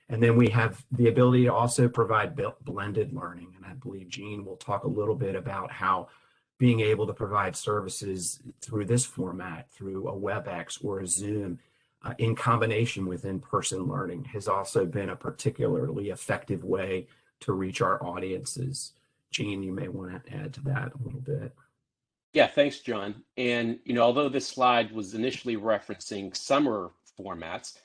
And then we have the ability to also provide blended learning. And I believe Jean will talk a little bit about how being able to provide services through this format, through a WebEx or a Zoom, in combination with in-person learning, has also been a particularly effective way to reach our audiences. Jean, you may want to add to that a little bit. Yeah, thanks, John. And, although this slide was initially referencing summer formats,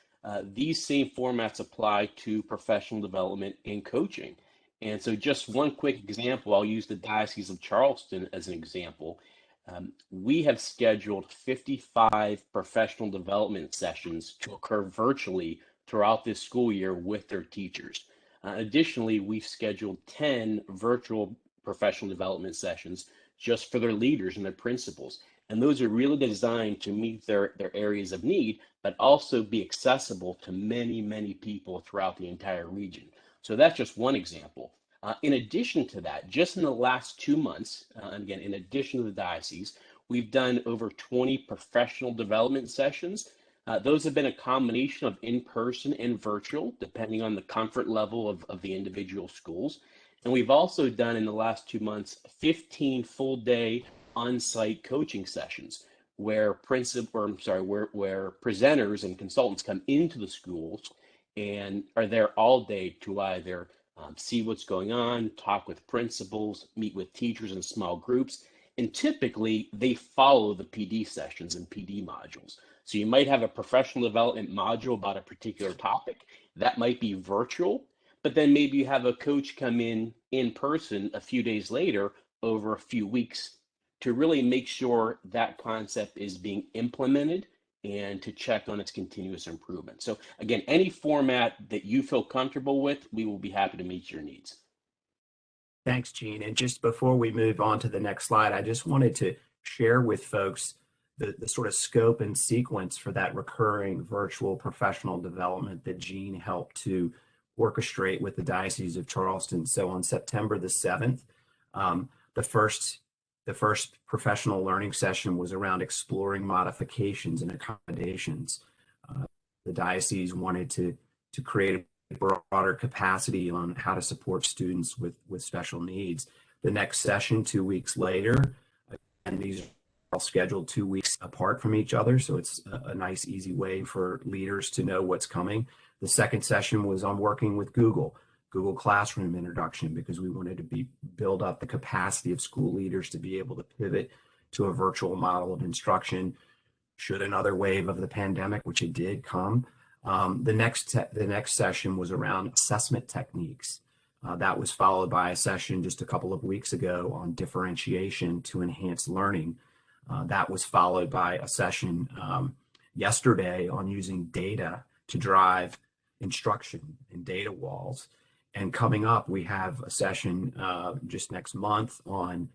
these same formats apply to professional development and coaching. And so just one quick example, I'll use the Diocese of Charleston as an example. We have scheduled 55 professional development sessions to occur virtually throughout this school year with their teachers. Additionally, we've scheduled 10 virtual professional development sessions just for their leaders and their principals. And those are really designed to meet their areas of need, but also be accessible to many, many people throughout the entire region. So that's just one example. In addition to that, just in the last 2 months, and again, in addition to the diocese, we've done over 20 professional development sessions. Those have been a combination of in-person and virtual, depending on the comfort level of the individual schools. And we've also done in the last 2 months, 15 full-day on-site coaching sessions where presenters and consultants come into the schools and are there all day to either see what's going on, talk with principals, meet with teachers in small groups, and typically they follow the PD sessions and PD modules. So you might have a professional development module about a particular topic that might be virtual, but then maybe you have a coach come in person a few days later over a few weeks to really make sure that concept is being implemented and to check on its continuous improvement. So again, any format that you feel comfortable with, we will be happy to meet your needs. Thanks, Gene. And just before we move on to the next slide, I just wanted to share with folks the sort of scope and sequence for that recurring virtual professional development that Gene helped to orchestrate with the Diocese of Charleston. So on September the 7th, the first professional learning session was around exploring modifications and accommodations. The diocese wanted to create a broader capacity on how to support students with special needs. The next session, 2 weeks later, and these are all scheduled 2 weeks apart from each other, so it's a nice, easy way for leaders to know what's coming. The second session was on working with Google Classroom introduction, because we wanted to build up the capacity of school leaders to be able to pivot to a virtual model of instruction should another wave of the pandemic, which it did, come. The next session was around assessment techniques. That was followed by a session just a couple of weeks ago on differentiation to enhance learning. That was followed by a session yesterday on using data to drive instruction and data walls. And coming up, we have a session just next month on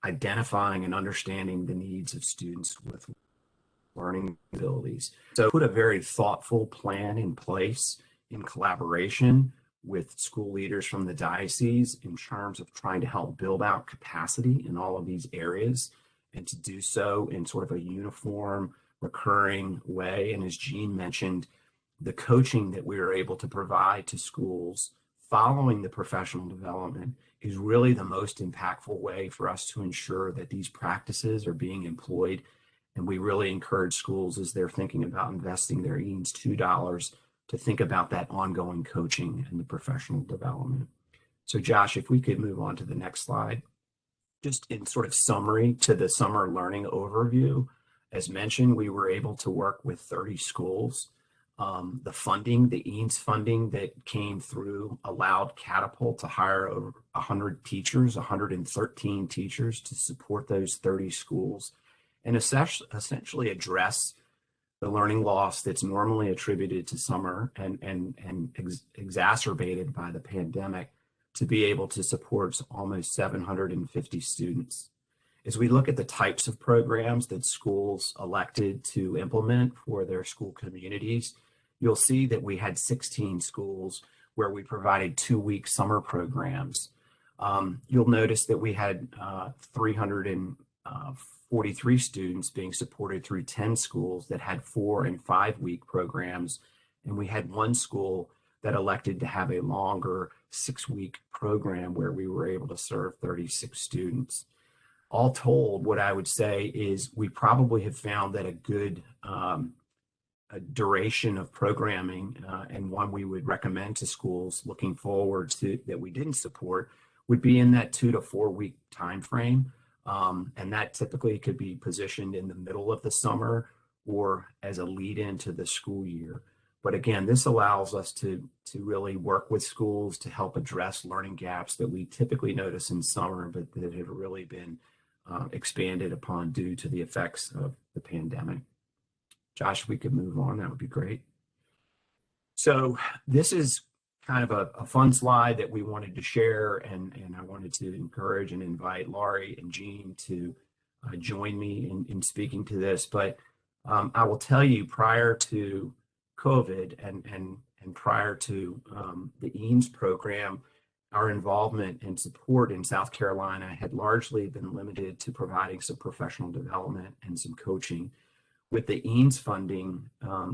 identifying and understanding the needs of students with learning abilities. So put a very thoughtful plan in place in collaboration with school leaders from the diocese in terms of trying to help build out capacity in all of these areas, and to do so in sort of a uniform, recurring way. And as Gene mentioned, the coaching that we are able to provide to schools following the professional development is really the most impactful way for us to ensure that these practices are being employed. And we really encourage schools, as they're thinking about investing their EANS $2, to think about that ongoing coaching and the professional development. So Josh, if we could move on to the next slide. Just in sort of summary to the summer learning overview, as mentioned, we were able to work with 30 schools. The funding, the EANS funding that came through allowed Catapult to hire over 100 teachers, 113 teachers to support those 30 schools, and essentially address the learning loss that's normally attributed to summer and exacerbated by the pandemic, to be able to support almost 750 students. As we look at the types of programs that schools elected to implement for their school communities, you'll see that we had 16 schools where we provided 2-week summer programs. You'll notice that we had 343 students being supported through 10 schools that had 4- and 5-week programs. And we had one school that elected to have a longer 6-week program where we were able to serve 36 students. All told, what I would say is we probably have found that a good a duration of programming and one we would recommend to schools looking forward to that we didn't support would be in that 2 to 4 week time frame. And that typically could be positioned in the middle of the summer or as a lead into the school year. But again, this allows us to really work with schools to help address learning gaps that we typically notice in summer, but that have really been expanded upon due to the effects of the pandemic. Josh, if we could move on, that would be great. So this is kind of a fun slide that we wanted to share, and I wanted to encourage and invite Laurie and Gene to join me in speaking to this. But I will tell you, prior to COVID and prior to the EANS program, our involvement and support in South Carolina had largely been limited to providing some professional development and some coaching. With the EANS funding,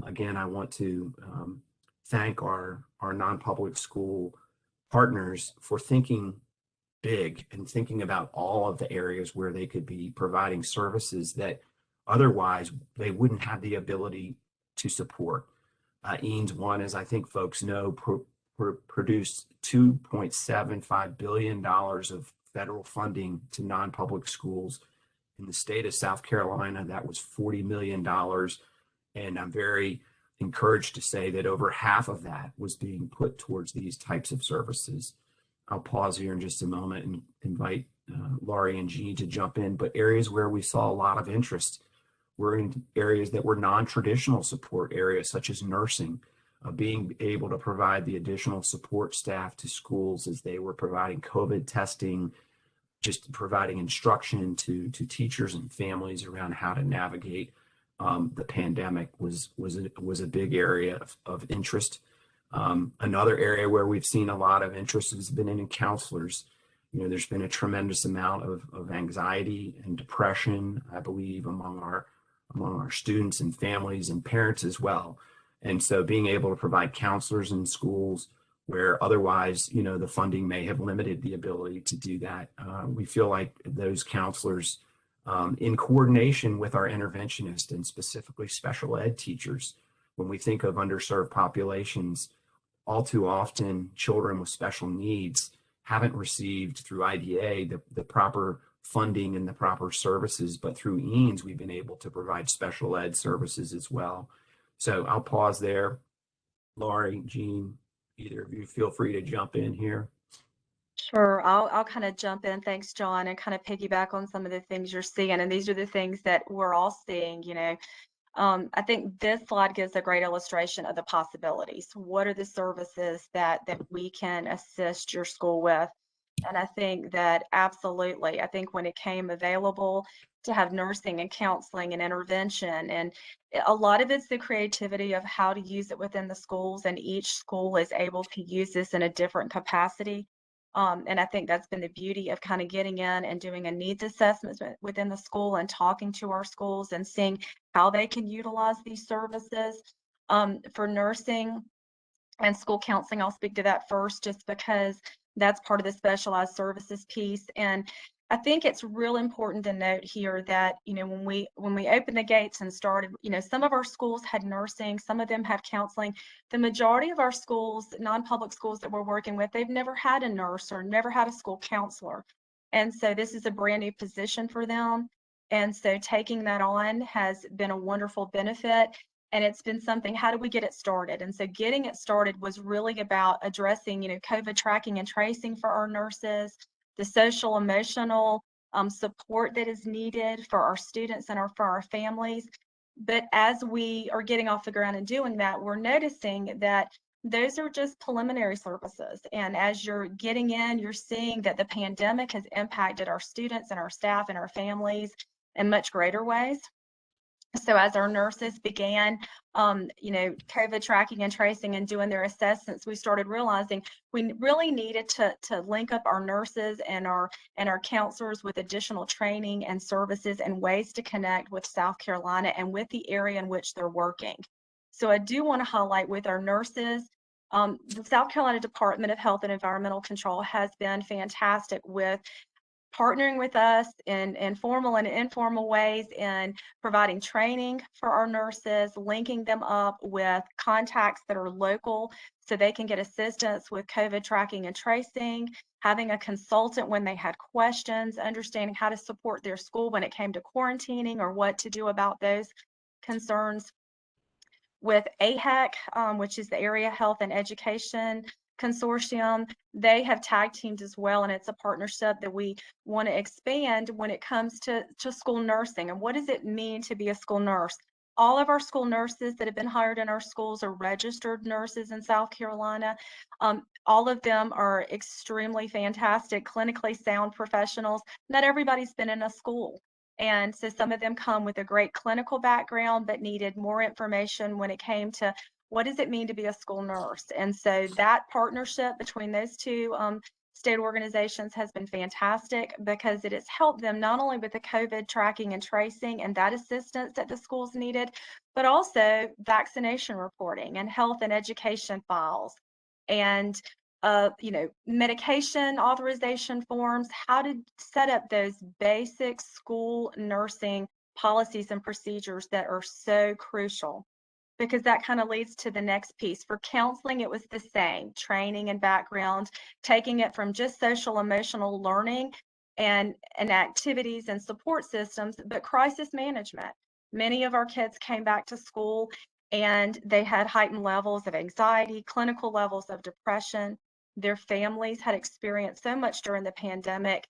again, I want to thank our non-public school partners for thinking big and thinking about all of the areas where they could be providing services that otherwise they wouldn't have the ability to support. EANS 1, as I think folks know, produced $2.75 billion of federal funding to non-public schools. In the state of South Carolina, that was $40 million. And I'm very encouraged to say that over half of that was being put towards these types of services. I'll pause here in just a moment and invite Laurie and Gene to jump in, but areas where we saw a lot of interest were in areas that were non-traditional support areas, such as nursing, being able to provide the additional support staff to schools as they were providing COVID testing, just providing instruction to teachers and families around how to navigate the pandemic was a big area of interest. Another area where we've seen a lot of interest has been in counselors. You know, there's been a tremendous amount of anxiety and depression, I believe, among our students and families and parents as well. And so being able to provide counselors in schools where otherwise, you know, the funding may have limited the ability to do that. We feel like those counselors, in coordination with our interventionist and specifically special ed teachers, when we think of underserved populations, all too often children with special needs haven't received through IDA the proper funding and the proper services, but through EANS, we've been able to provide special ed services as well. So I'll pause there. Laurie, Jean, either of you feel free to jump in here. Sure, I'll kind of jump in. Thanks, John, and kind of piggyback on some of the things you're seeing. And these are the things that we're all seeing, you know. I think this slide gives a great illustration of the possibilities. What are the services that we can assist your school with? And I think that absolutely, I think when it came available to have nursing and counseling and intervention, and a lot of it's the creativity of how to use it within the schools, and each school is able to use this in a different capacity. And I think that's been the beauty of kind of getting in and doing a needs assessment within the school and talking to our schools and seeing how they can utilize these services. For nursing and school counseling, I'll speak to that first just because that's part of the specialized services piece. And I think it's real important to note here that, you know, when we opened the gates and started, you know, some of our schools had nursing, some of them have counseling. The majority of our schools, non-public schools that we're working with, they've never had a nurse or never had a school counselor. And so this is a brand new position for them. And so taking that on has been a wonderful benefit. And it's been something, how do we get it started? And so getting it started was really about addressing, you know, COVID tracking and tracing for our nurses, the social emotional support that is needed for our students and for our families. But as we are getting off the ground and doing that, we're noticing that those are just preliminary services. And as you're getting in, you're seeing that the pandemic has impacted our students and our staff and our families in much greater ways. So as our nurses began, you know, COVID tracking and tracing and doing their assessments, we started realizing we really needed to link up our nurses and our counselors with additional training and services and ways to connect with South Carolina and with the area in which they're working. So I do want to highlight with our nurses, the South Carolina Department of Health and Environmental Control has been fantastic with partnering with us in formal and informal ways in providing training for our nurses, linking them up with contacts that are local so they can get assistance with COVID tracking and tracing, having a consultant when they had questions, understanding how to support their school when it came to quarantining or what to do about those concerns. With AHEC, which is the Area Health and Education Consortium, they have tag teamed as well, and it's a partnership that we want to expand when it comes to school nursing. And what does it mean to be a school nurse? All of our school nurses that have been hired in our schools are registered nurses in South Carolina. All of them are extremely fantastic, clinically sound professionals. Not everybody's been in a school. And so some of them come with a great clinical background, but needed more information when it came to what does it mean to be a school nurse? And so that partnership between those two state organizations has been fantastic because it has helped them not only with the COVID tracking and tracing and that assistance that the schools needed, but also vaccination reporting and health and education files and you know, medication authorization forms, how to set up those basic school nursing policies and procedures that are so crucial. Because that kind of leads to the next piece. For counseling, it was the same, training and background, taking it from just social emotional learning and activities and support systems, but crisis management. Many of our kids came back to school and they had heightened levels of anxiety, clinical levels of depression. Their families had experienced so much during the pandemic,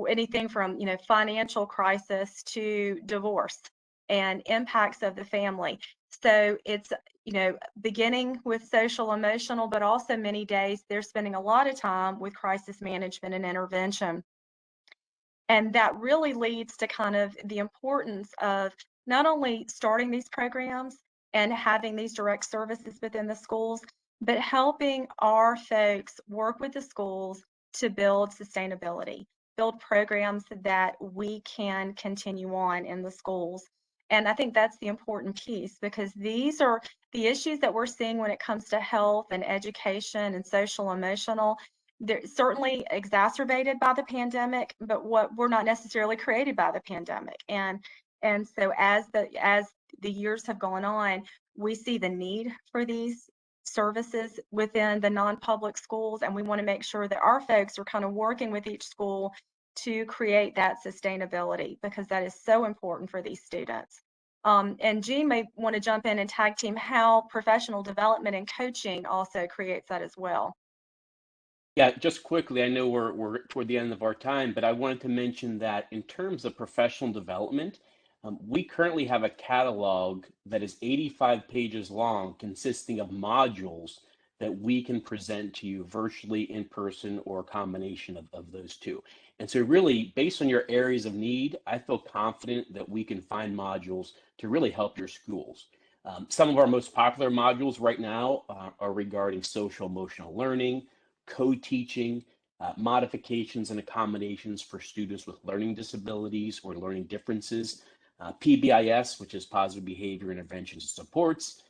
anything from, you know, financial crisis to divorce. and impacts of the family. So it's, beginning with social emotional, but also many days they're spending a lot of time with crisis management and intervention. And that really leads to kind of the importance of not only starting these programs and having these direct services within the schools, but helping our folks work with the schools to build sustainability, build programs that we can continue on in the schools. And I think that's the important piece, because these are the issues that we're seeing when it comes to health and education and social emotional. They're certainly exacerbated by the pandemic, but what we're not necessarily created by the pandemic. And so as the years have gone on, we see the need for these services within the non-public schools, and we want to make sure that our folks are kind of working with each school to create that sustainability, because that is so important for these students. And Jean may want to jump in and tag team how professional development and coaching also creates that as well. Yeah, just quickly, I know we're toward the end of our time, but I wanted to mention that in terms of professional development, we currently have a catalog that is 85 pages long, consisting of modules that we can present to you virtually, in person, or a combination of those two. And so really, based on your areas of need, I feel confident that we can find modules to really help your schools. Some of our most popular modules right now are regarding social emotional learning, co-teaching, modifications and accommodations for students with learning disabilities or learning differences, PBIS, which is positive behavior interventions and supports,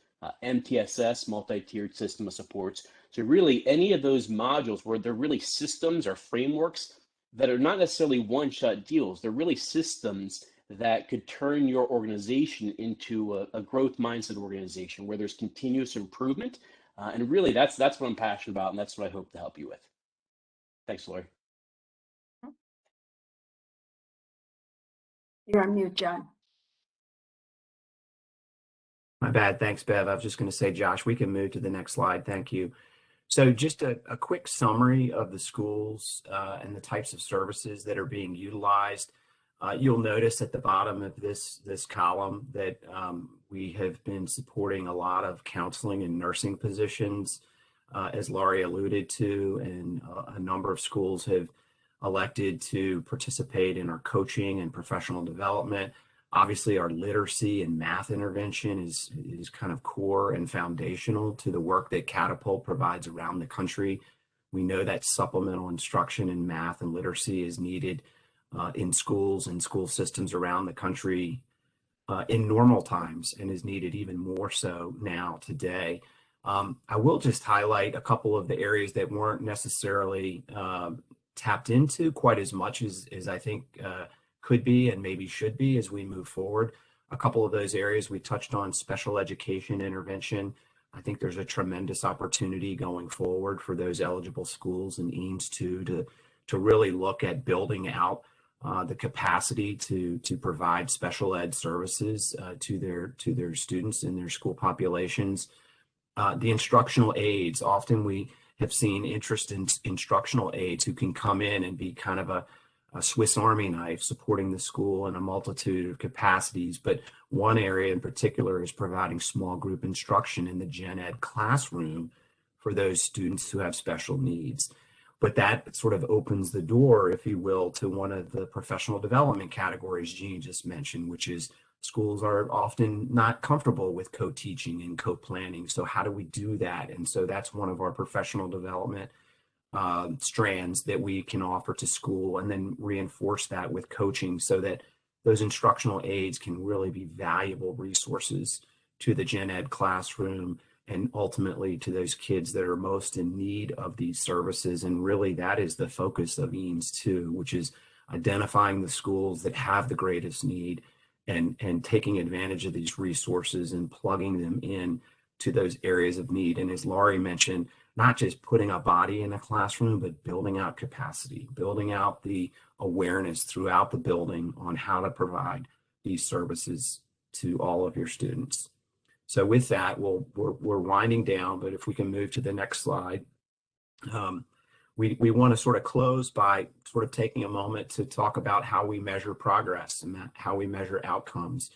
MTSS, multi-tiered system of supports. So really any of those modules where they're really systems or frameworks that are not necessarily one-shot deals, they're really systems that could turn your organization into a growth mindset organization where there's continuous improvement. And really, that's what I'm passionate about, and that's what I hope to help you with. Thanks, Lori. You're on mute, John. My bad. Thanks, Bev. I was just going to say, Josh, we can move to the next slide. Thank you. So just a quick summary of the schools and the types of services that are being utilized. You'll notice at the bottom of this column that we have been supporting a lot of counseling and nursing positions, as Laurie alluded to, and a number of schools have elected to participate in our coaching and professional development. Obviously, our literacy and math intervention is kind of core and foundational to the work that Catapult provides around the country. We know that supplemental instruction in math and literacy is needed in schools and school systems around the country in normal times, and is needed even more so now today. I will just highlight a couple of the areas that weren't necessarily tapped into quite as much as I think could be and maybe should be as we move forward. A couple of those areas we touched on: special education intervention. I think there's a tremendous opportunity going forward for those eligible schools and Eanes too to really look at building out the capacity to provide special ed services to their students in their school populations. The instructional aides, often we have seen interest in instructional aides who can come in and be kind of a Swiss Army knife supporting the school in a multitude of capacities. But one area in particular is providing small group instruction in the gen ed classroom for those students who have special needs. But that sort of opens the door, if you will, to one of the professional development categories Jean just mentioned, which is schools are often not comfortable with co-teaching and co-planning. So how do we do that? And so that's one of our professional development strands that we can offer to school, and then reinforce that with coaching so that those instructional aides can really be valuable resources to the gen ed classroom and ultimately to those kids that are most in need of these services. And really that is the focus of Eanes too, which is identifying the schools that have the greatest need and taking advantage of these resources and plugging them in to those areas of need. And as Laurie mentioned, not just putting a body in a classroom, but building out capacity, building out the awareness throughout the building on how to provide these services to all of your students. So with that, we're winding down, but if we can move to the next slide. We want to sort of close by sort of taking a moment to talk about how we measure progress and how we measure outcomes.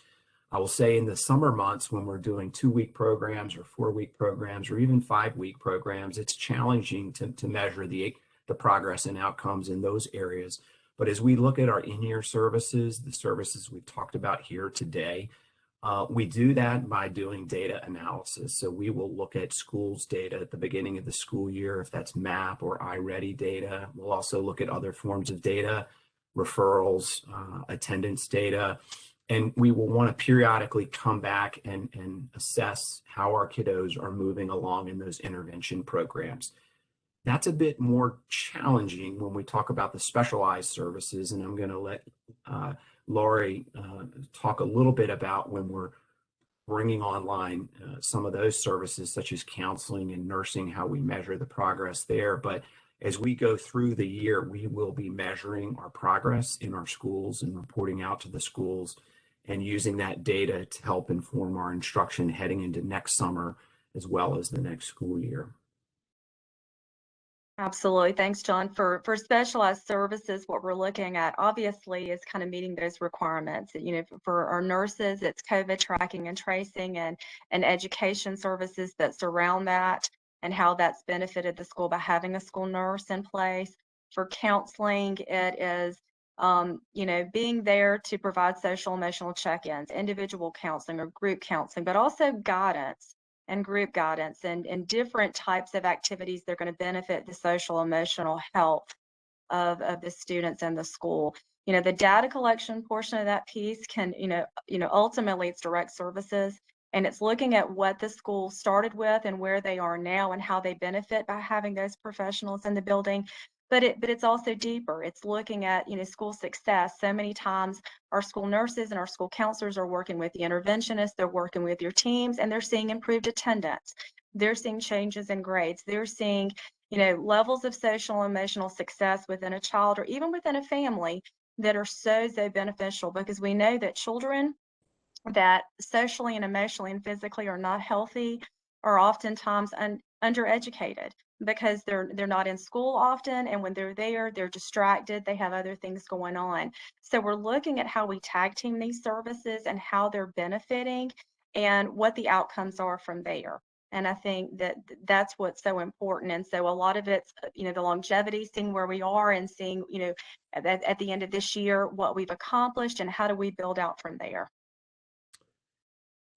I will say in the summer months when we're doing 2-week programs or 4-week programs or even 5-week programs, it's challenging to measure the progress and outcomes in those areas. But as we look at our in-year services, the services we've talked about here today, we do that by doing data analysis. So we will look at schools data at the beginning of the school year, if that's MAP or iReady data. We'll also look at other forms of data, referrals, attendance data. And we will want to periodically come back and assess how our kiddos are moving along in those intervention programs. That's a bit more challenging when we talk about the specialized services, and I'm going to let Laurie talk a little bit about when we're bringing online some of those services such as counseling and nursing, how we measure the progress there. But as we go through the year, we will be measuring our progress in our schools and reporting out to the schools and using that data to help inform our instruction heading into next summer as well as the next school year. Absolutely. Thanks, John. For specialized services, what we're looking at obviously is kind of meeting those requirements. You know, for our nurses, it's COVID tracking and tracing and education services that surround that and how that's benefited the school by having a school nurse in place. For counseling, it is you know, being there to provide social emotional check-ins, individual counseling or group counseling, but also guidance and group guidance and different types of activities that are going to benefit the social emotional health of the students in the school. You know, the data collection portion of that piece can, you know, ultimately it's direct services, and it's looking at what the school started with and where they are now and how they benefit by having those professionals in the building. But it's also deeper. It's looking at, you know, school success. So many times our school nurses and our school counselors are working with the interventionists, they're working with your teams, and they're seeing improved attendance. They're seeing changes in grades. They're seeing, you know, levels of social and emotional success within a child or even within a family that are so beneficial, because we know that children that socially and emotionally and physically are not healthy are oftentimes undereducated because they're not in school often, and when they're there, they're distracted, they have other things going on. So we're looking at how we tag team these services and how they're benefiting and what the outcomes are from there. And I think that that's what's so important. And so a lot of it's, you know, the longevity, seeing where we are and seeing, you know, at the end of this year, what we've accomplished and how do we build out from there.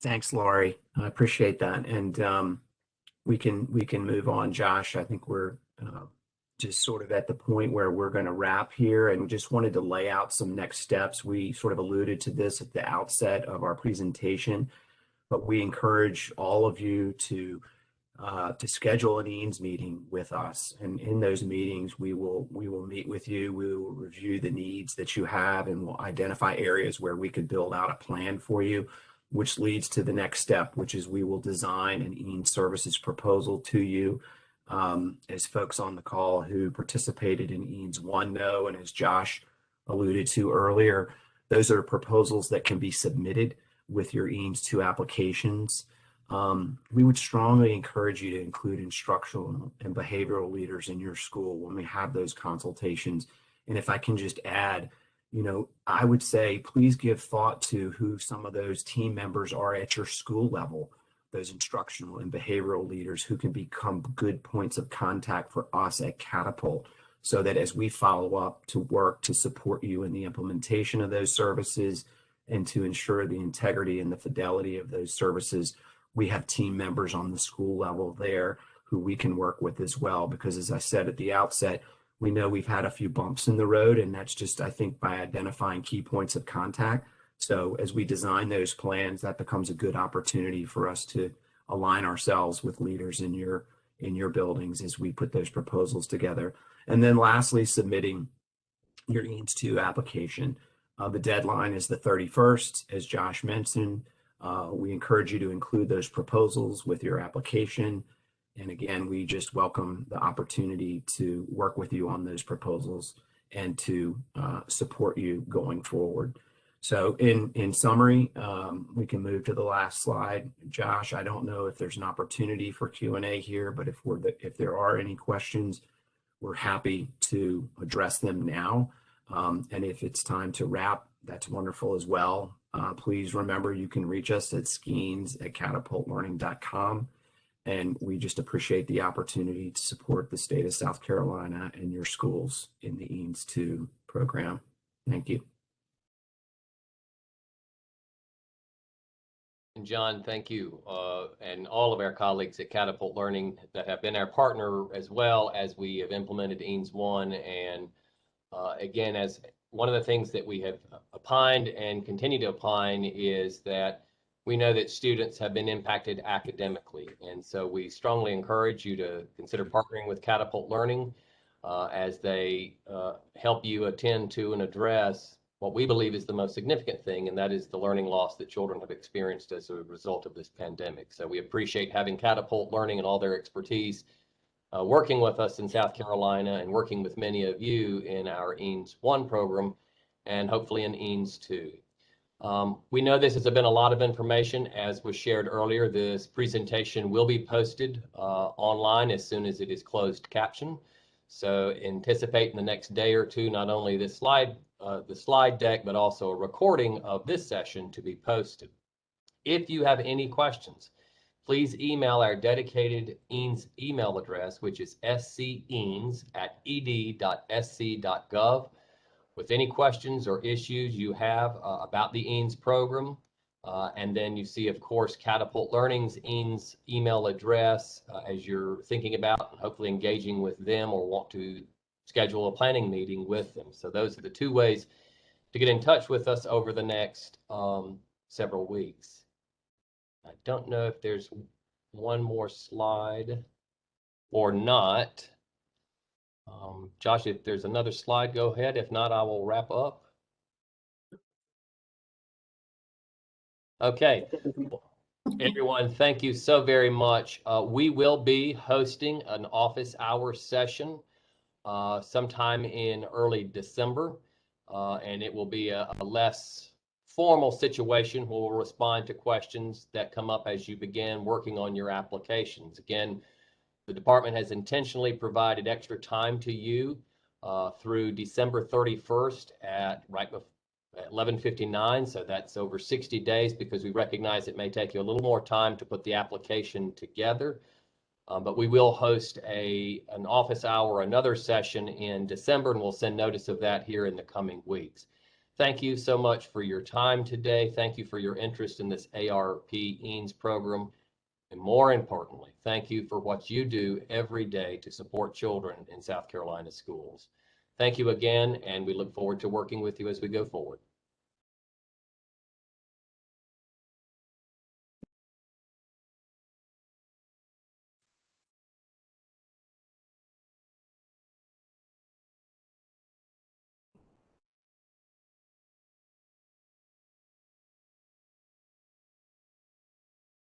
Thanks, Laurie. I appreciate that. And we can move on, Josh. I think we're just sort of at the point where we're going to wrap here, and just wanted to lay out some next steps. We sort of alluded to this at the outset of our presentation, but we encourage all of you to schedule an EANS meeting with us. And in those meetings, we will meet with you. We will review the needs that you have, and we'll identify areas where we could build out a plan for you, which leads to the next step, which is we will design an EANS services proposal to you. As folks on the call who participated in EANS 1 know, and as Josh alluded to earlier, those are proposals that can be submitted with your EANS 2 applications. We would strongly encourage you to include instructional and behavioral leaders in your school when we have those consultations. And if I can just add, you know, I would say, please give thought to who some of those team members are at your school level, those instructional and behavioral leaders who can become good points of contact for us at Catapult, so that as we follow up to work to support you in the implementation of those services and to ensure the integrity and the fidelity of those services, we have team members on the school level there who we can work with as well. Because as I said at the outset, we know we've had a few bumps in the road, and that's just, I think, by identifying key points of contact. So as we design those plans, that becomes a good opportunity for us to align ourselves with leaders in your buildings as we put those proposals together. And then lastly, submitting your EANS 2 application. The deadline is the 31st, as Josh mentioned. We encourage you to include those proposals with your application. And again, we just welcome the opportunity to work with you on those proposals and to support you going forward. So in summary, we can move to the last slide. Josh, I don't know if there's an opportunity for Q&A here, but if there are any questions, we're happy to address them now. And if it's time to wrap, that's wonderful as well. Please remember you can reach us at skeens@catapultlearning.com. And we just appreciate the opportunity to support the state of South Carolina and your schools in the EANS 2 program. Thank you. And John, thank you, and all of our colleagues at Catapult Learning that have been our partner as well as we have implemented EANS 1. And again, as one of the things that we have opined and continue to opine is that we know that students have been impacted academically. And so we strongly encourage you to consider partnering with Catapult Learning as they help you attend to and address what we believe is the most significant thing, and that is the learning loss that children have experienced as a result of this pandemic. So we appreciate having Catapult Learning and all their expertise working with us in South Carolina and working with many of you in our EANS 1 program and hopefully in EANS 2. We know this has been a lot of information. As was shared earlier, this presentation will be posted online as soon as it is closed caption. So anticipate in the next day or two, not only the slide deck, but also a recording of this session to be posted. If you have any questions, please email our dedicated EANS email address, which is sceans@ed.sc.gov, with any questions or issues you have about the EANS program. And then you see, of course, Catapult Learning's EANS email address as you're thinking about and hopefully engaging with them or want to schedule a planning meeting with them. So those are the two ways to get in touch with us over the next several weeks. I don't know if there's one more slide or not. Josh, if there's another slide, go ahead. If not, I will wrap up. Okay. Everyone, thank you so very much. We will be hosting an office hour session sometime in early December, and it will be a less formal situation. We'll respond to questions that come up as you begin working on your applications. Again, the department has intentionally provided extra time to you through December 31st at 11:59. So that's over 60 days because we recognize it may take you a little more time to put the application together. But we will host an office hour, another session in December, and we'll send notice of that here in the coming weeks. Thank you so much for your time today. Thank you for your interest in this ARP EANS program. And more importantly, thank you for what you do every day to support children in South Carolina schools. Thank you again, and we look forward to working with you as we go forward.